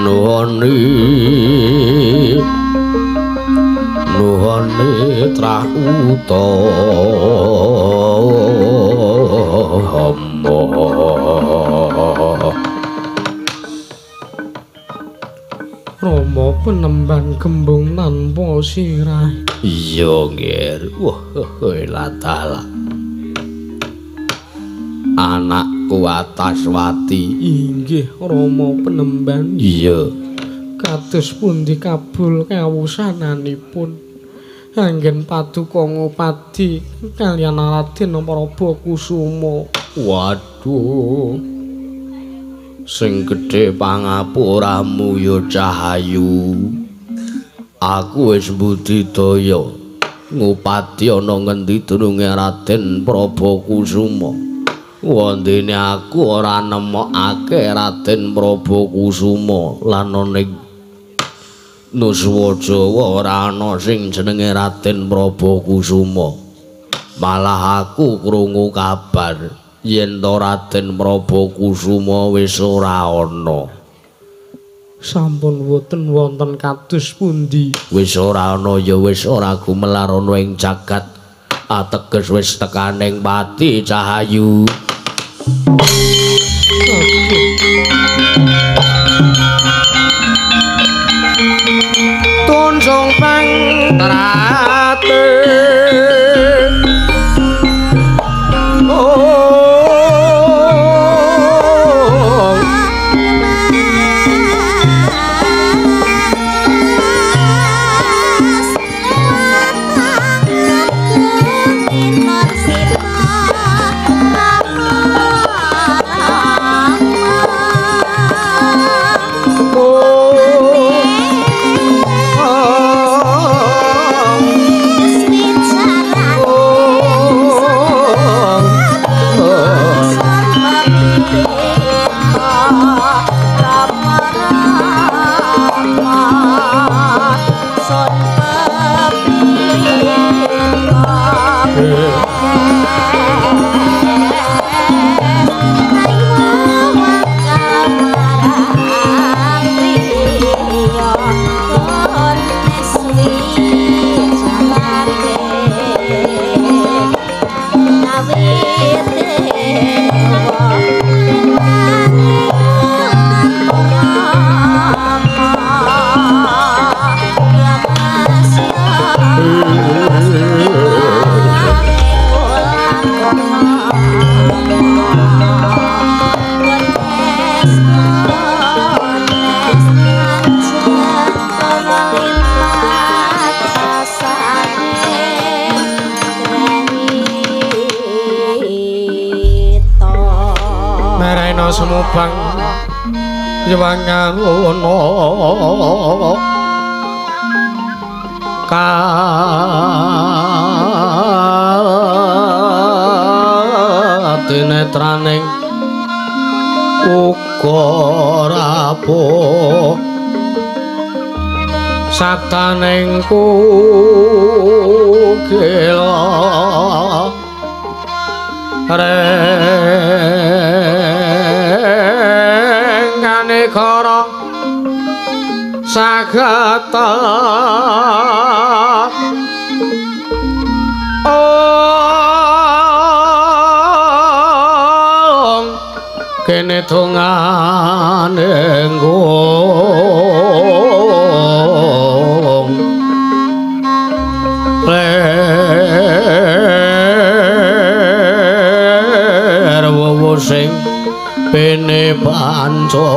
nuhoni trah utama Rama penemban gembung tanpa sirah iya ngir wah latala anakku Ataswati inggih Rama penemban iya kados pundi kabul kawusananipun anggen paduka ngupadi kaliyan Raden Prabakusuma waduh sing gedhe pangapuramu ya Cahayu aku wis budidaya ngupadi ana ngendi dununge Raden Prabakusuma wondene aku ora nemokake Raden Prabakusuma lan ning Nuswajawa ora ana sing jenenge Raden Prabakusuma malah aku krungu kabar yen to Raden Prabakusuma wis ora ana. Sampun boten wonten kados pundi. Wis ora ana ya wis ora gumelar ana ing jagat. Ateges wis tekaning pati Cahayu. Tunjung pang trate sumubang jewangan ono katinetraning ukarapo sataning kukila rengane kara sagata kene tongane nggong ler wowo sing pene panca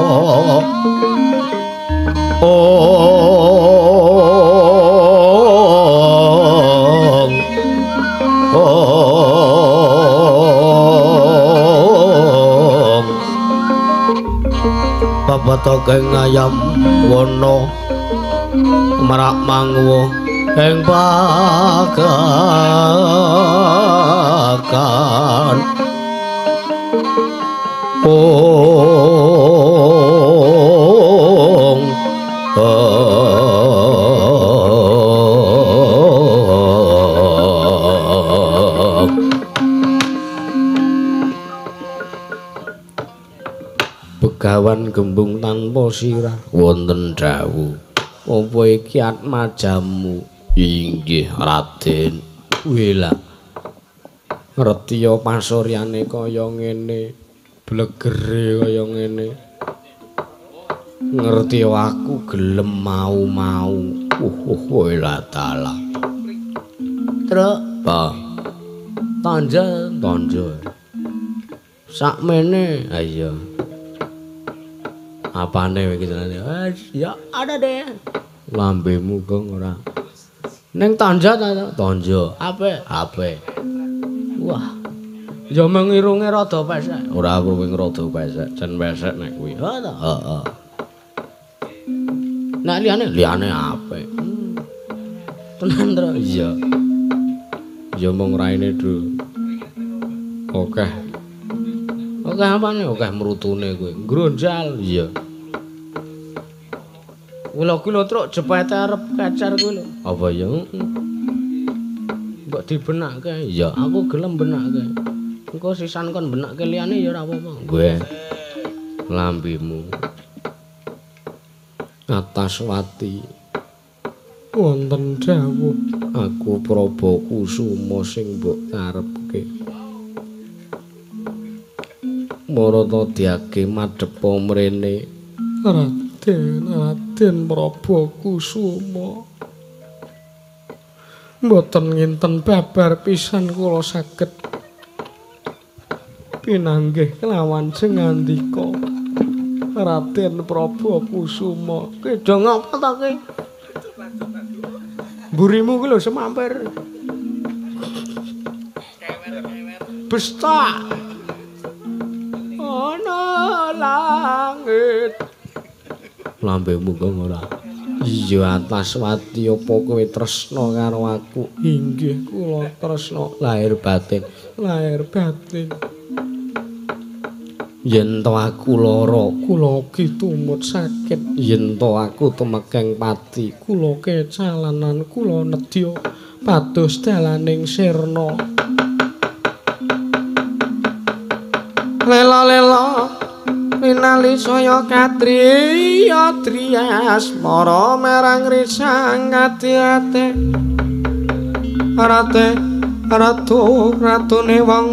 babatok ing ayam wana merak mangwo ing pagakan Begawan gembung tanpa sirah wonten dawuh apa iki atmajamu inggih Raden wela ngertiya pasuryane kaya ngene blegere kaya ngene ngertiya aku gelem mau-mau wela tala truk pa tanja sakmene ayo apane iki jenenge ya ada deh lambemu kok ora ning tanja apik wah ya mung irunge rada pesek ora aku wing rada pesek jan pesek nek kuwi heeh nek liyane apik tenan to iya ya mung raine do oke apane oke mrutune kowe ngronjal iya Kulo truk jepete arep kacar kuwi lho. Apa ya? Mbok dibenakke. Ya, aku gelem benakke. Engko sisan kon benakke liyane ya ora apa-apa. Gue lambimu. Ataswati. Wonten dawuh aku Prabu Kusuma sing mbok karepke. Marata diake madhepa mrene. Raden Prabu Kusuma mboten nginten babar pisan kula saged pinanggih kelawan sing ngandika Raden Prabu Kusuma kedo ngapa ta ki mburimu ki lho semampir besta ana langit lambemu kok ora iya Antaswati apa kowe tresna karo aku inggih kula tresna lahir batin yen to aku lara kula ugi tumut sakit yen to aku tumekeng pati kula kecalanan kula nedya pados dalaning sirna lela Minali saya katriya trias mara merang risang ati-ati ratune wong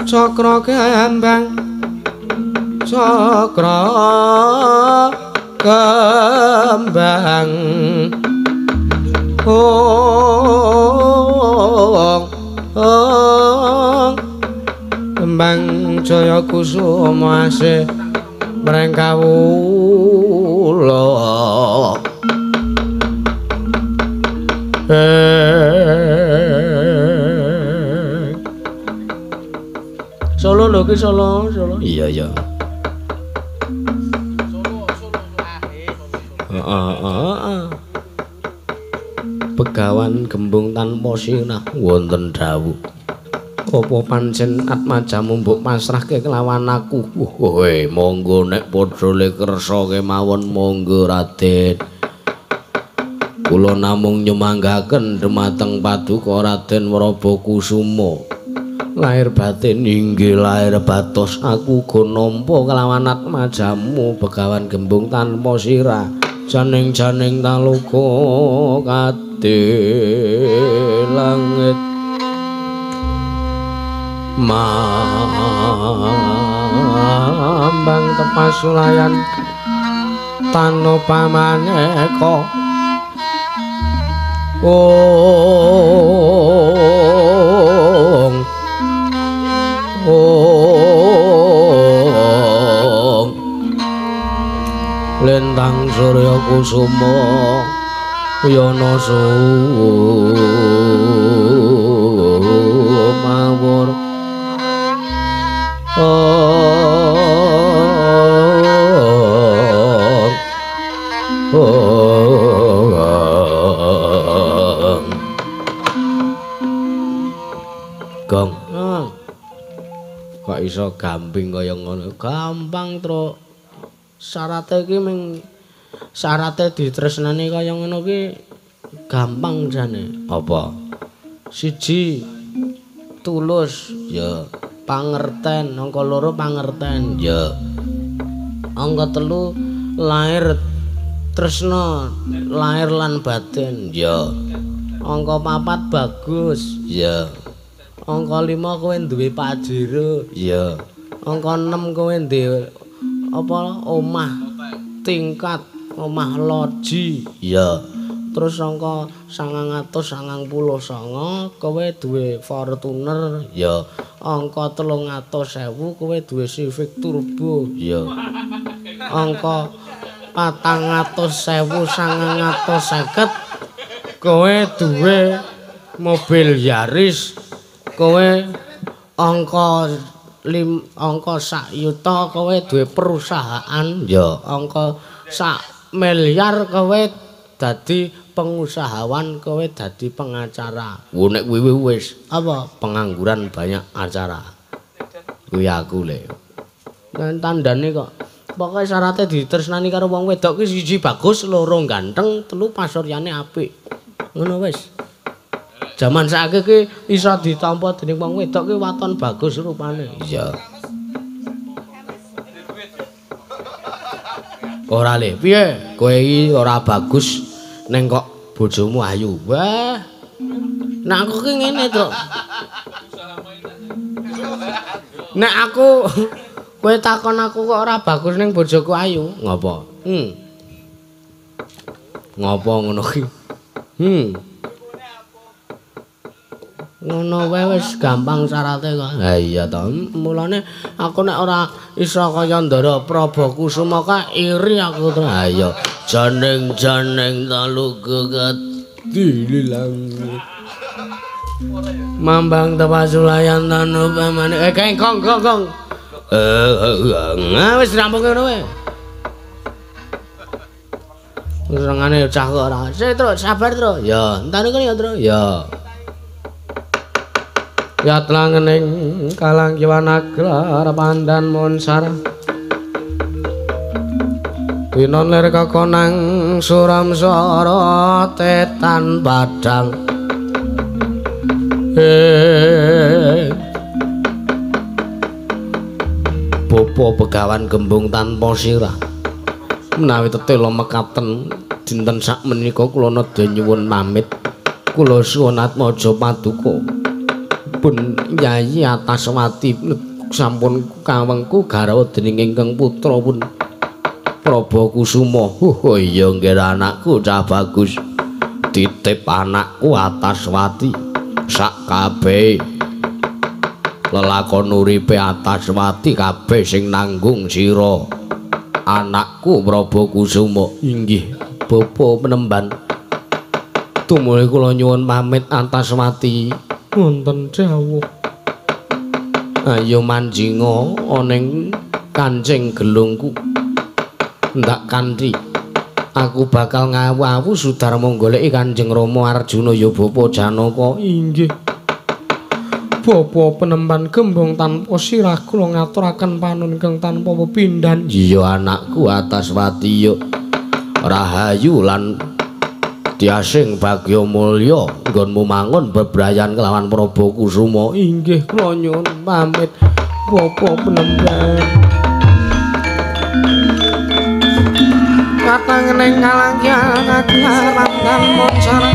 cakra gambang Kembang Jaya Kusuma asih mreng kawula Solo lho ki Solo iya Begawan gembung tanpa sirah wonten dawuh apa pancen atmajamu mbok pasrahke kelawan aku monggo nek padha le kersa kemawon monggo Raden kula namung nyemanggaken dhumateng paduka Raden Prabu Kusuma lahir batin inggih lahir batos aku go nampa kelawan atmajamu Begawan gembung tanpa sirah janing-janing taluka kate langit mambang tepasulayan tanpa maneka lintang surya kusuma yana sumawur Gong. Kok iso gamping kaya ngono? Gampang, Truk. Syarate iki ming syarate ditresnani kaya ngono ki gampang jane. Apa? Siji tulus, ya. Pangerten, angka 2 pangerten, ya. Angka 3 lahir tresna, lahir lan batin, ya. Angka 4 bagus, ya. Angka 5 kowe duwe pajero, ya. Angka 6 kowe duwe apa omah tingkat, omah loji, ya. Terus angka 999 kowe duwe Fortuner, ya. Angka 300.000 kowe duwe Civic Turbo, ya. Angka 400.950 kowe duwe mobil Yaris. Kowe angka 1 yuta kowe duwe perusahaan, ya. Angka 1 miliar kowe dadi pengusahawan, kowe dadi pengacara. Nek kuwi wis apa pengangguran banyak acara. Kuwi aku le. Kan tandane kok pokoke syaratnya ditresnani karo wong wedok ki 1 bagus, 2 ganteng, 3 pasuryane apik. Ngono wis. Jaman saiki ki iso ditampa dening wong wedok ki waton bagus rupane. Iya. Ora le, piye? Kowe iki ora bagus ning kok bojomu ayu. Wah. Nek aku ki ngene, Truk. Nek aku kowe takon aku kok ora bagus ning bojoku ayu, ngopo? Ngopo ngono ki? Ngono wae wis gampang syarate kok. Ha iya to. Mulane aku nek ora iso kaya Ndara Prabakusuma ka iri aku to. Ha iya. Janeng-janeng talu geget dililang. Mambang tepasulayan tanu pamane. Gong. Wis rampung ngono wae. Wis rangane cah kok ora. Sik, Truk, sabar, Truk. Ya, entane kene ya, Truk. Ya. Ya tlangening kalangkiwan aglar pandan monsar Pinon lir kekonang suram sara tetan padang Popo begawan gembung tanpa sirah menawi tetela mekaten dinten sak menika kula nedha nyuwun pamit kula suwun atmaja paduka pun Yayi Ataswati sampun kawengku garwa dening ingkang putra pun Prabakusuma. Oh iya nggih anakku cah bagus. Titip anakku Ataswati sak kabeh. Lelakon uripe Ataswati kabeh sing nanggung sira. Anakku Prabakusuma. Inggih, Bapa Penemban. Tumuli kula nyuwun pamit Antaswati. Wonten dawuh ayo manjinga oneng kancing gelungku ndak kanthi aku bakal ngawu-awu Sudarma goleki Kanjeng Rama Arjuna ya Bapa Janaka. Inggih Bapa Penemban gembong tanpa sirah kula ngaturaken panuwun ingkang tanpa pepindhan. Iya anakku Ataswati ya rahayu lan Tiasing bagya mulya nggonmu mangun bebrayan kelawan Prabakusuma. Inggih kula nyuwun pamit Bapa Penemban. Katangening kalangkian aglar pandan monsar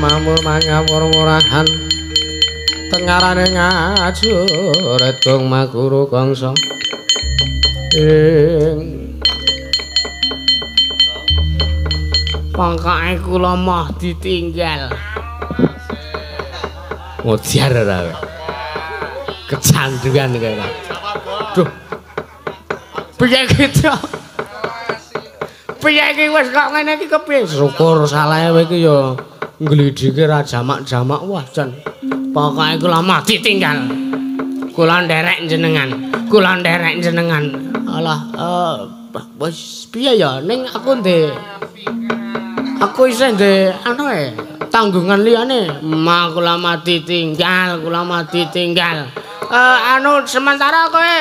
mamur manyawur murahan tengarane ngajur redong maguru kangsa ing pangkake kula mah ditinggal ngodiar ora Kecanduan kaya. Duh. Piye gitu? Piye iki wis kok ngene iki kepiye? Syukur salahe iki ya nglidhike ra jamak-jamak wah jan. Pokoke kula mati tinggal. Kula nderek jenengan. Kula nderek jenengan. Alah wis piye ya ning aku isih ndek anu tanggungan liyane. Kula mati tinggal. Anu sementara kowe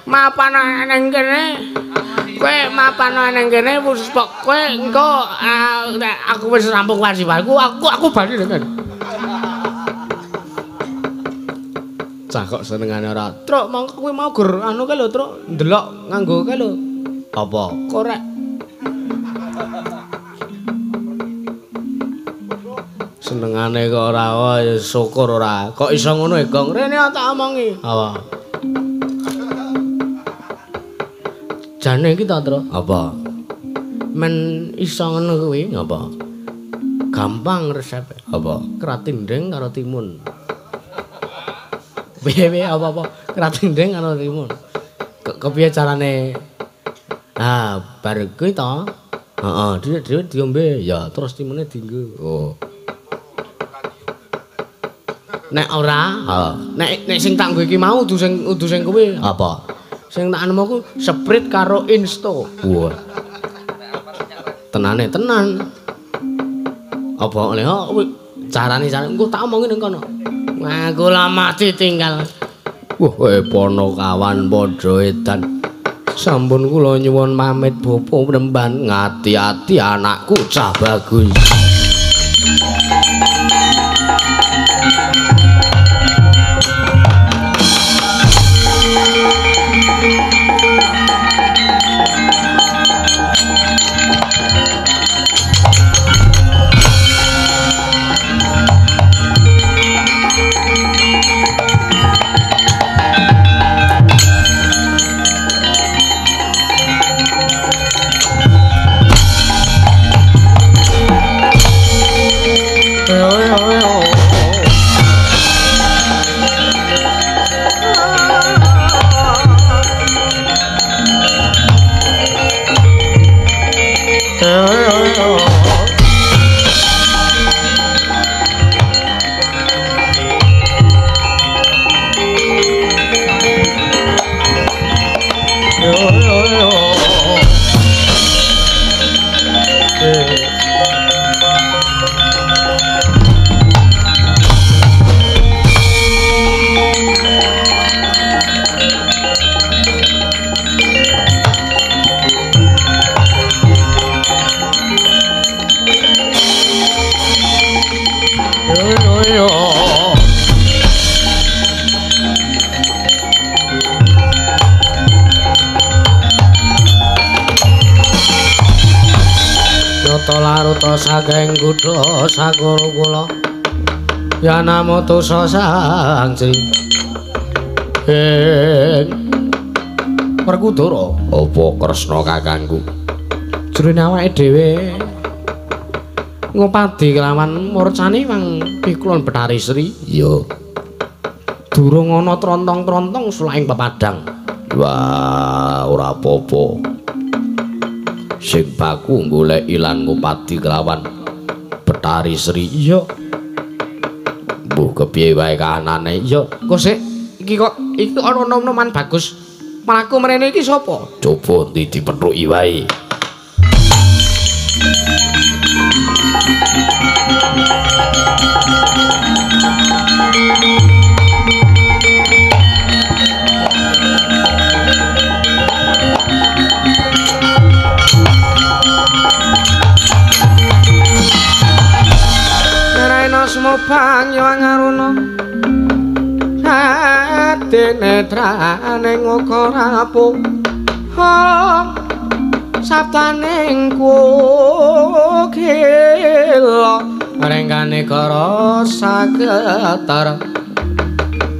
mapan nang kene. Kowe mapan nang kene wis kowe engko aku wis rampung wajibanku. Aku bali dengan. Cah kok senengane ora. Truk mongko kowe mau gur anu kae lho, Truk. Ndelok nganggo kae lho. Apa? Korek. Senengane kok ora ya syukur ora. Kok iso ngono e, Gong? Rene tak omongi. Apa? Jane iki ta, Truk? Apa? Men iso ngono kuwi ngapa? Gampang resepe. Apa? Kratindeng karo timun. Piye apa-apa kratindeng karo timun. Kepiye carane? Bar kuwi to. Heeh, dhewe diombe ya terus timune dienggo. Oh. Nek ora, nek sing tak nggo iki mau udu sing kuwi apa? Sing tak anu ku Sprite karo Insto. Wah. Tenane tenan. Apa oleh carane engko tak omongi ning kono. Aku lah mati tinggal. Ponokawan padha edan. Sampun kula nyuwun pamit Bapak Mremban, ngati-ati anakku cah bagus. Laruta saking kutha sakura kula Yanamoto Sang Sri Perkudara apa Kresna kakangku jroning awake dhewe ngopadi kelawan murcane Wang Pikulun Betari Sri ya durung ana trontong-trontong sulaing pepadang wah ora apa-apa sing baku golek ilang ngupati kelawan Betari Sri iya mbuh kepiye wae kahanane iya kok sik iki ana nom-noman bagus mlaku mrene iki sapa coba dipethuki wae Asma banyu ngaruna ati netrane ngoko rapuh sabtaning kukil rengkane karo sagetar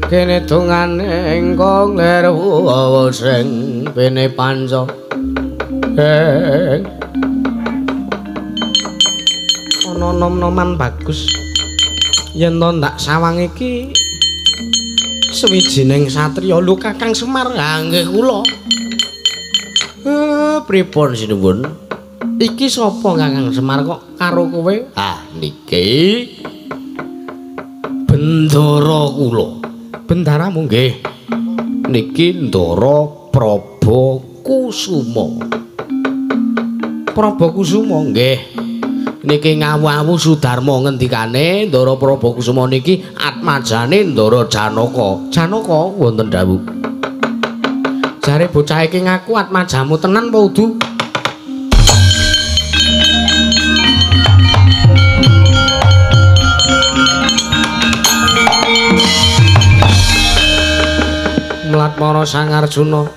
kene tunganing kong ler sing bene panca ana nom-noman bagus yen to ndak sawang iki Sewijining satriya lho Kakang Semar. Ha nggih kula. Pripun sinuwun? Iki sapa Kakang Semar kok karo kowe? Ah niki bendara kula. Bendaramu nggih. Niki Ndara Praba Kusuma. Praba Kusuma nggih. Niki ngawu-awu Sudarma ngendikane Ndara Praba Kusuma niki atmajane Ndara Janaka. Janaka wonten dawuh. Jare bocah iki ngaku atmajamu tenan apa udu? Melat para Sang Arjuna.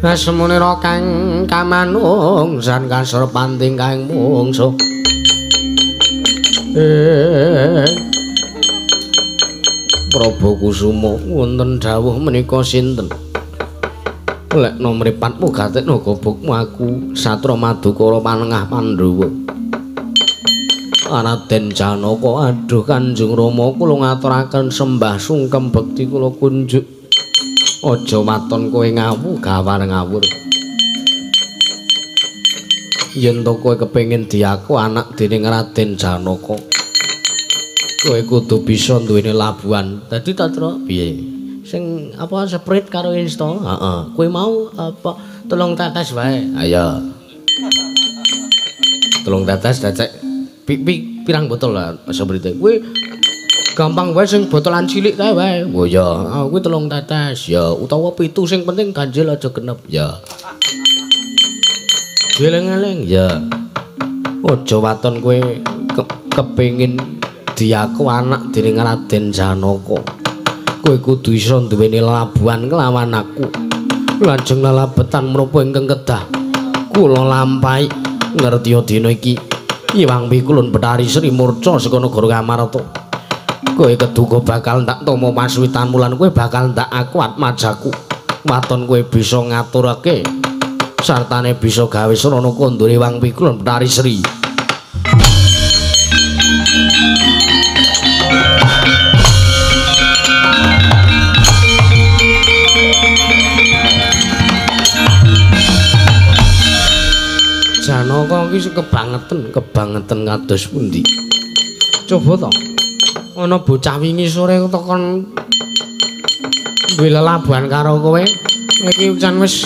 Asemunira kang kamanung san kasor panting kang mungsuh. Praba Kusuma wonten dawuh menika sinten? Lek nomripatmu gatekno gobokmu aku Satra Madukara Panengah Pandhawa. Raden Janaka, aduh Kanjeng Rama kula ngaturaken sembah sungkem bekti kula kunjuk. Aja waton kowe ngawu gawar ngawur. Yen to kowe kepengin diaku anak dening Raden Janaka, kowe kudu bisa duweni labuhan. Dadi Tatra piye? Sing apa sprite karo insta? Heeh. Kowe mau apa 3 tetes wae. Ayo. 3 tetes dacek pirang botol lah sprite. Kowe gampang wae sing botolan cilik kae wae. Oh ya, kuwi 3 tetes ya utawa 7 sing penting ganjil aja genep ya. Geleng-geleng ya. Aja waton kowe kepengin diaku anak dening Raden Janaka. Kowe kudu isa duweni labuhan kelawan aku. Lajeng lalabetan menapa ingkang kedah kula lampahi ngertiya dina iki. Iwang Pikulun Betari Sri Murca saka negara Ngamarta. Kowe keduga bakal ndak tama maswitanmu lan kowe bakal ndak aku atmajaku. Waton kowe bisa ngaturake sartane bisa gawe srana kandhane Iwang Pikulun Betari Sri. Janaka iki kebangetan kados pundi? Coba to. Ana bocah wingi sore tekan duwe lelabuhan karo kowe. Iki jan wis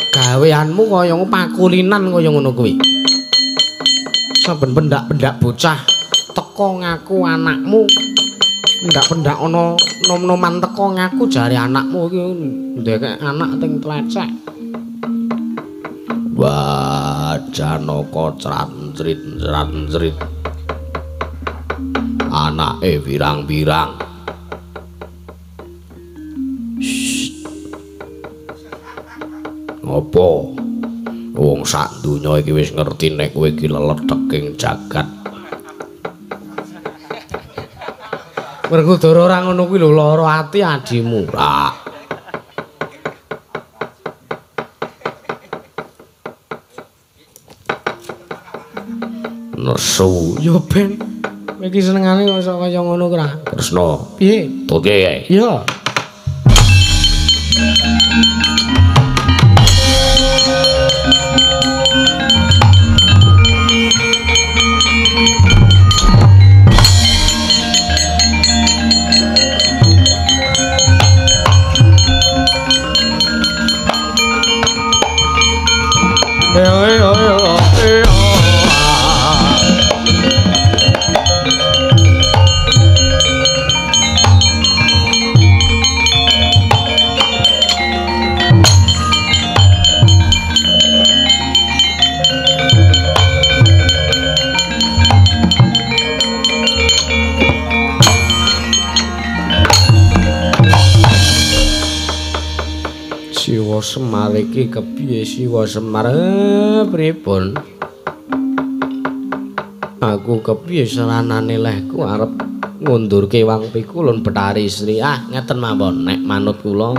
gaweanmu kaya pakulinan kaya ngono kuwi. Saben pendak-pendak bocah teka ngaku anakmu. Pendak-pendak ana nom-noman teka ngaku jare anakmu iki ndekek anak ting tlecek. Wah, Janaka crat-crit. Anake pirang-pirang. Ngopo? Wong sak donya iki wis ngerti nek kowe iki leletheking jagat. Werkudara ora ngono kuwi lho, lara ati adimu. Nesu yo ben iki senengane kok kaya ngono kira Kresna piye oke kae iya Siwa Semar iki kepiye Siwa Semar pripun aku kepiye saranane lehku arep ngundurke Iwang Pikulun Betari Sri ngeten mawon nek manut kula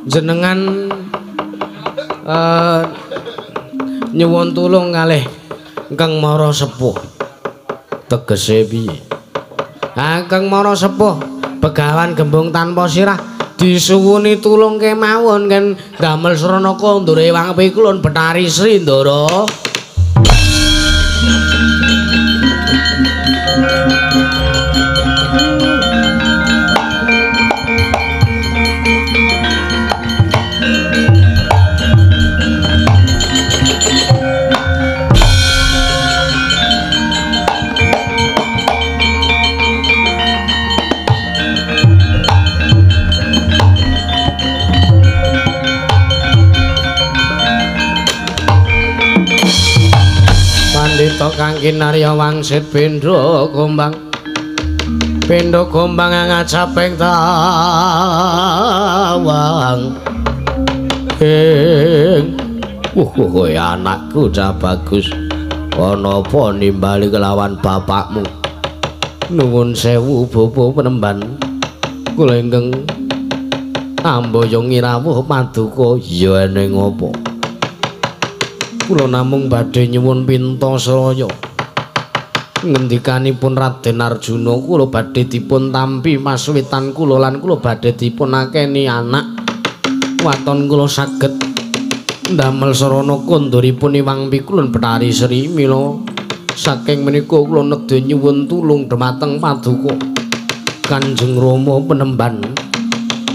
jenengan nyuwun tulung kalih Kang Mara Sepuh tegese piye? Kakang Mara Sepuh, Begawan Gembung tanpa sirah disuwuni tulung kemawon kan damel srana kondur Ewang Pikulun Betari Sri Ndara. Pandhita kang kinarya wangsit pindha gombang ngajaping tawang kowe anakku cah bagus ana apa nimbali kelawan bapakmu nuwun sewu Bapa Penemban kula ingkang amboyong irawuh paduka ya ning apa kula namung badhe nyuwun pinta sraya ngendikanipun Raden Arjuna kula badhe dipun tampi maswitan kula lan kula badhe dipun akeni anak waton kula saged ndamel sarana konduripun Ewang Pikulun Betari Sri mila saking menika kula nedha nyuwun tulung dhumateng paduka Kanjeng Rama Penemban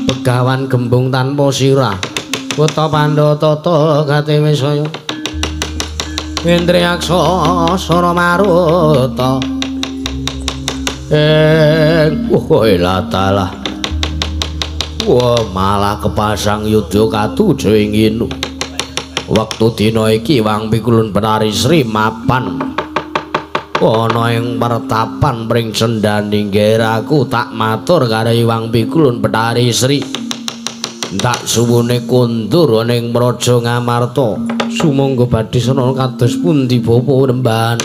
Begawan Gembung tanpa sirah Wata Pandhatata Gatiwisaya Indriyaksa Sara Maruta latalah malah kepasang yudha katuja ing inu wektu dina iki Ewang Pikulun Betari Sri mapan ana ing pertapan pring sendhaning geraku tak matur karo Ewang Pikulun Betari Sri tak suwune kondur ning Praja Ngamarta sumangga badhe sena kados pundi Bapa Penemban.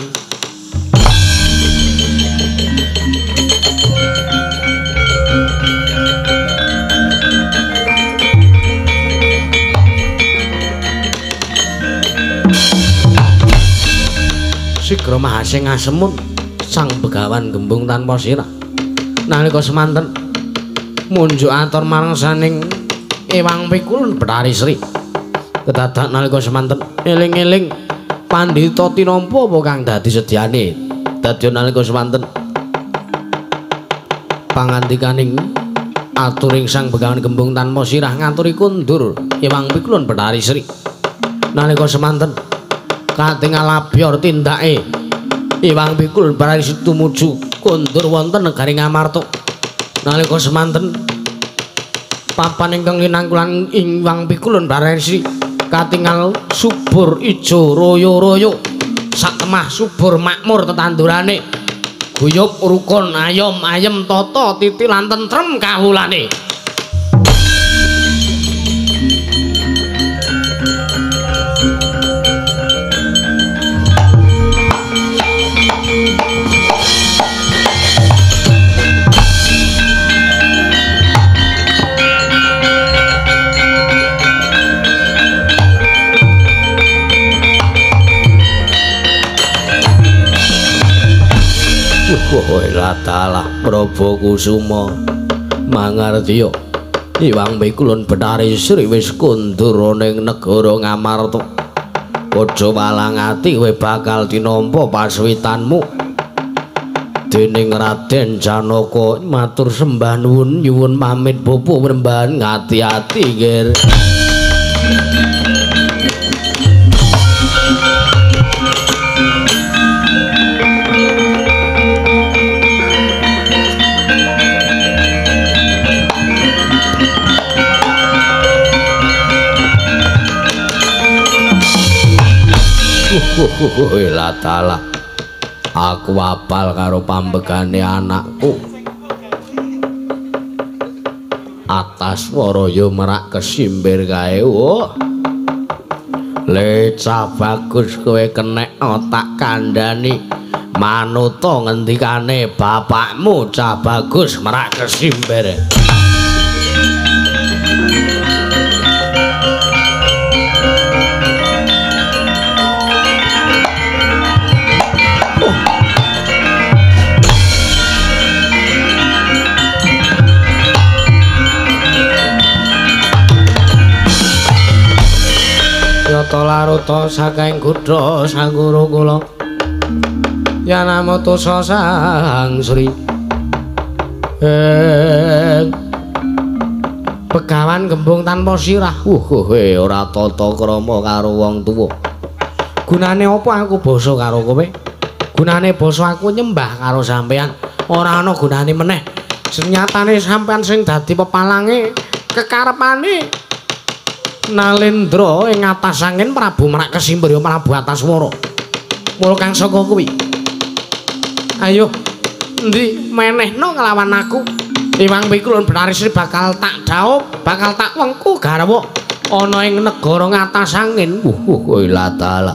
Sigra mahasing asemun sang Begawan Gembung tanpa sirah nalika semanten munjuk atur marang saning Ewang Pikulun Betari Sri kedadak nalika semanten eling-eling Pandhita tinampa apa kang dadi sedyane dadi nalika semanten pangandikaning aturing sang Begawan Gembung tanpa sirah ngaturi kundur Ewang Pikulun Betari Sri nalika semanten katingal abyor tindake Ewang Pikulun Betari Sri tumuju kundur wonten negari Ngamarta nalika semanten papan ingkang linangkulan Ewang Pikulun Betari Sri katingal subur ijo royo-royo satemah subur makmur tetandurane guyub rukun ayom ayem tata titi lan tentrem kawulane. Latalah Prabu Kusuma mangartiya Ewang Pikulun Betari Sri wis kundur ning negara Ngamarta aja walang ati kowe bakal tinampa paswitanmu dening Raden Janaka matur sembah nuwun nyuwun pamit Bapa Penemban ngati-ati nggih. Latalah aku apal karo pambegane anakku atas waraya merak kesimbir kae lecah bagus kowe kenek otak kandhani manuta ngendikane bapakmu Cah Bagus merak kesimbir. Laruta laruta saking kutha Sangguru kula Yanamo Tusa Sang Sri Begawan gembung tanpa sirah. Ora tata krama karo wong tuwa. Gunane apa aku basa karo kowe? Gunane basa aku nyembah karo sampean. Ora ana gunane meneh. Senyatane sampean sing dadi pepalange kekarepane Nalendra ing atas angin Prabu Merak Kesimbarya Prabu Ataswara. Mul kang saka kuwi. Ayo, endi menehno nglawan aku? Iwang Pikulun Betari Sri bakal tak dhaup, bakal tak wengku garwa ana ing negara ngatas angin. La taala.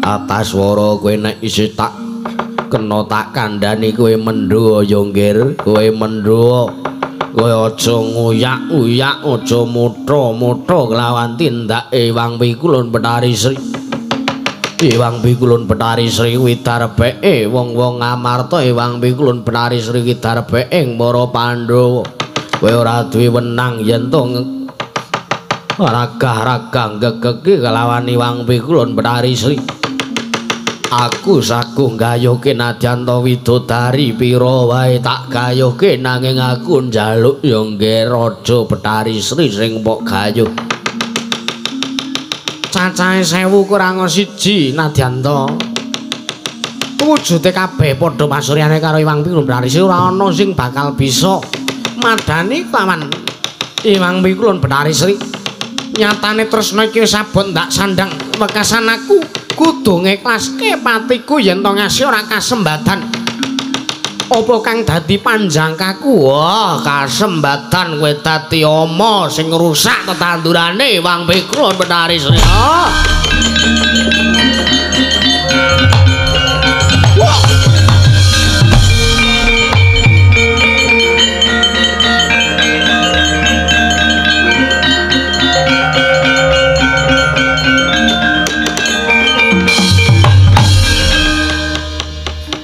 Ataswara kowe nek isih tak kena tak kandhani kowe mendho ya nggir, kowe mendho. Kowe aja nguyak-uyak, aja mutha-mutha kelawan tindake Iwang Pikulun Betari Sri. Iwang Pikulun Betari Sri widarepeke wong-wong Ngamarta. Iwang Pikulun Betari Sri widarepeke para Pandhawa. Kowe ora duwe wenang yen to ragah-ragah gegeki kelawan Iwang Pikulun Betari Sri. Aku saku gayuhke nadyan to widodari pira wae tak gayuhke nanging aku njaluk ya nggih Raja Betari Sri sing mbok gayuh. Cacahe 1000 kurang 1 nadyan to wujude kabeh padha pasuryane karo Iwang Pikulun Betari Sri ora ana sing bakal bisa madani kelawan Iwang Pikulun Betari Sri. Nyatane tresna iki wis abot ndak sandang wekasan aku kudu ngiklaske patiku yen to ngasih ora kasembadan. Apa kang dadi panjangkaku? Wah, kasembadan kowe dadi ama sing ngrusak tetandurane Iwang Pikulun Betari Sri.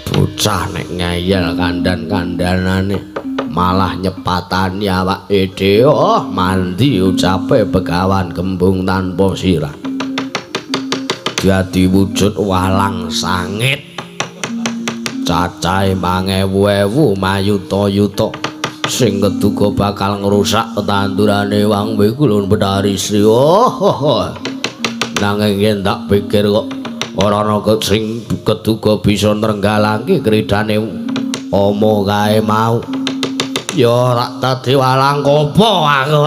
Bocah nek ngeyel kandan-kandanane malah nyepatani awake dhewe. Mandi ucape Begawan Gembung tanpa sirah. Dadi wujud walang sangit. Cacahe 1000 mayuta-yuta sing keduga bakal ngrusak tetandurane Iwang Pikulun Betari Sri. Nanging yen tak pikir kok ora ana sing keduga bisa nrenggalake kridane ama kae mau. Ya ora dadi walang kopo aku.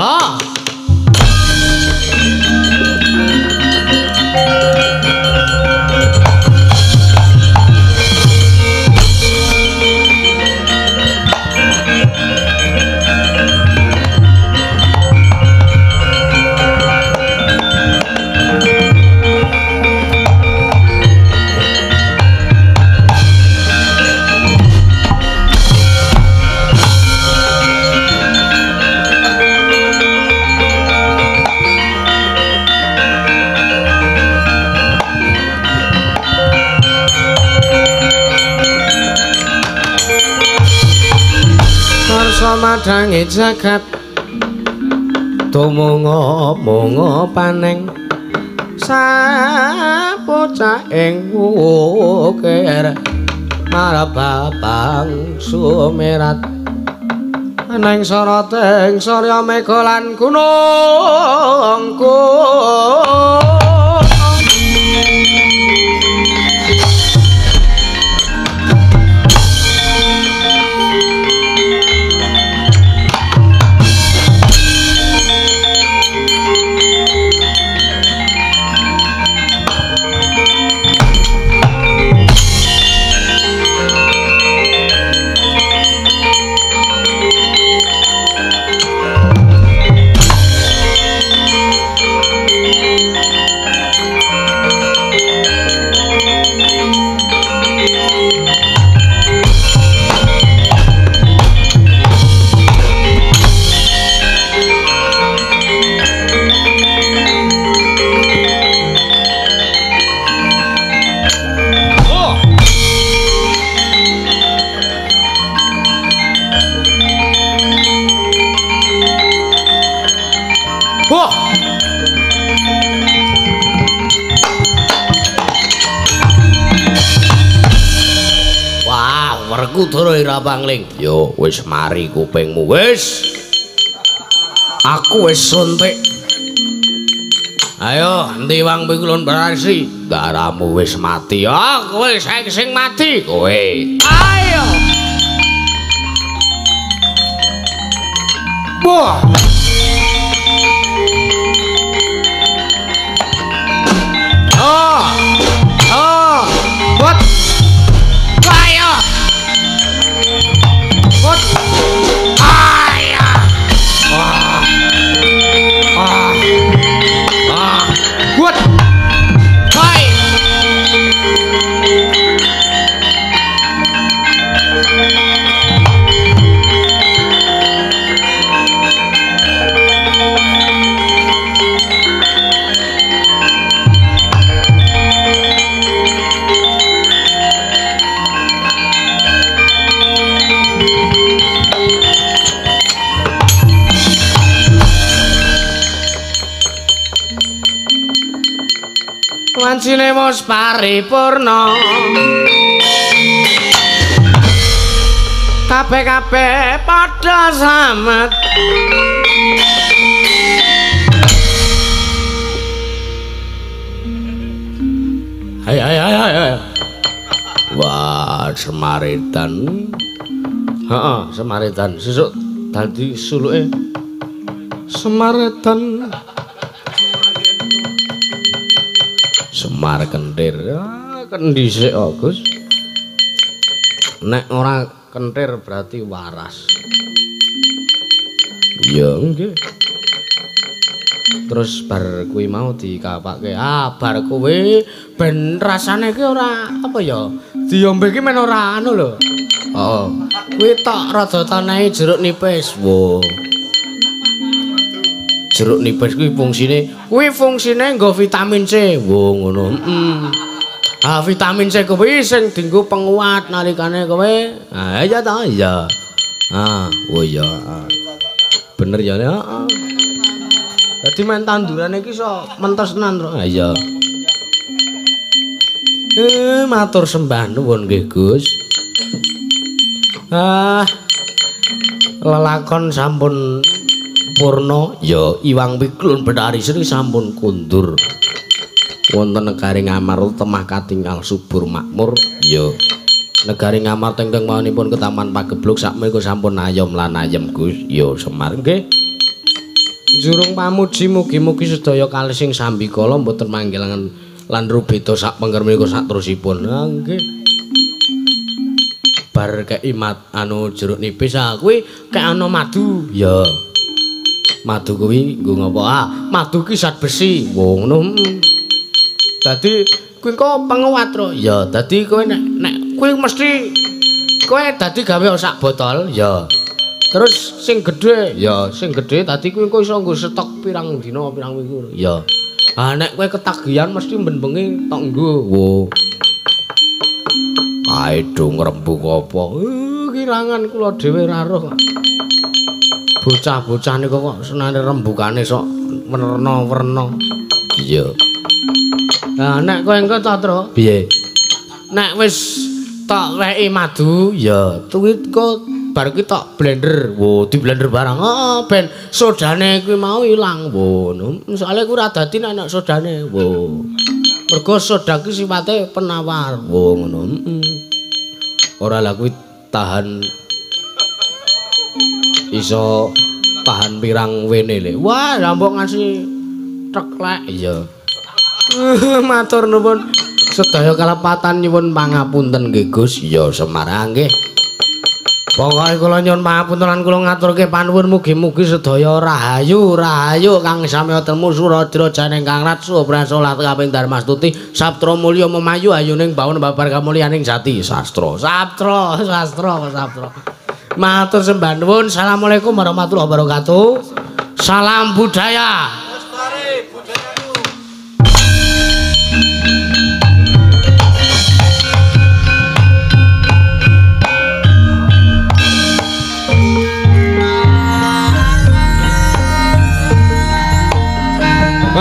Madangi jagat tumunga-munga paneng sabocah ing wukir marababang sumerat neng soroteng sarya mega lan gunungku. Werkudara ira pangling. Yo wis mari kupingmu wis. Aku wis suntik. Ayo, endi wang pikulun berarsi? Daramu wis mati. Kowe sing mati kowe. Ayo. Wah. What? Ayo. What? Ayo. What? Hai. Wancine wis paripurna. Kabeh-kabeh padha slamet. Hai. Wah, Semaritan. Heeh, Semaritan. Sesuk dadi suluke Semaritan. Semar kentir. Kendi sik Gus. Nek ora kentir berarti waras. Ya nggih. Terus bar kuwi mau dikapake. Bar kuwi ben rasane ki ora apa ya? Diombe ki men ora anu lho. Heeh. Kuwi tok rada tanehi jeruk nipis. Wo. Jeruk nipis kuwi fungsine nggo vitamin C. Wo ngono. Vitamin C kuwi sing dienggo penguat nalikane kowe. Iya ta, iya. Oh iya. Bener ya. Heeh. Dadi men tandurane iki iso mentes tenan, Tru. Iya. Matur sembah nuwun nggih, Gus. Lelakon sampun purna ya Iwang Pikulun Betari Sri sampun kundur wonten negari Ngamar temah katingal subur makmur ya negari Ngamar tengteng mawanipun ketaman pagebluk sakmenika sampun ayom lan ayem Gus ya Semar nggih jurung pamuji mugi-mugi sedaya kalih sing sambikala mboten manggilangan lan rubeda sak pengker menika saterusipun nggih bar keimat anu jeruk nipis kuwi kek ana madu ya madu kuwi nggo ngopo? Madu ki zat besi. Wong ngono. Dadi kuwi kok penguat, Tru. Ya, dadi kowe nek kuwi mesti kowe dadi gawe sak botol, ya. Terus sing gedhe, ya, sing gedhe dadi kuwi kok iso nggo stok pirang dina, pirang minggu. Ya. Nek kowe ketagihan mesti ben-bengi tok nggo. Wo. Ae do ngrembug apa? Kirangan kula dhewe ra roh. Bocah-bocah niku kok senane rembugane sok werna-werna. Iya. Lah nek kowe engko ta, Tru? Piye? Nek wis tok weki madu, ya kuwi kok bar ki tok blender. Wo, di blender barang. Heeh, ben sodane kuwi mau ilang. Wo, soalé kuwi ora dadi nek sodane. Wo. Mergo soda ki sifate penawar. Wo, ngono. Ora lah kuwi tahan iso tahan pirang wene le. Wah, mbok ngasih ceklek ya. Matur nuwun sedaya kalepatan nyuwun pangapunten nggih Gus. Ya Semar nggih. Pokoke kula nyuwun pangapunten lan kula ngaturke panuwun mugi-mugi sedaya rahayu kang sami temu Suradra Janeng Kang Rat Subrah salat kaping Darmastuti Saptra mulya memayu ayuning baun babar kamulyaning jati sastra. Matur sembah nuwun. Assalamualaikum warahmatullahi wabarakatuh. Salam budaya.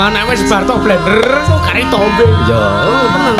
Nek wis bar tok blender kok gare tombe. Ya, tenan.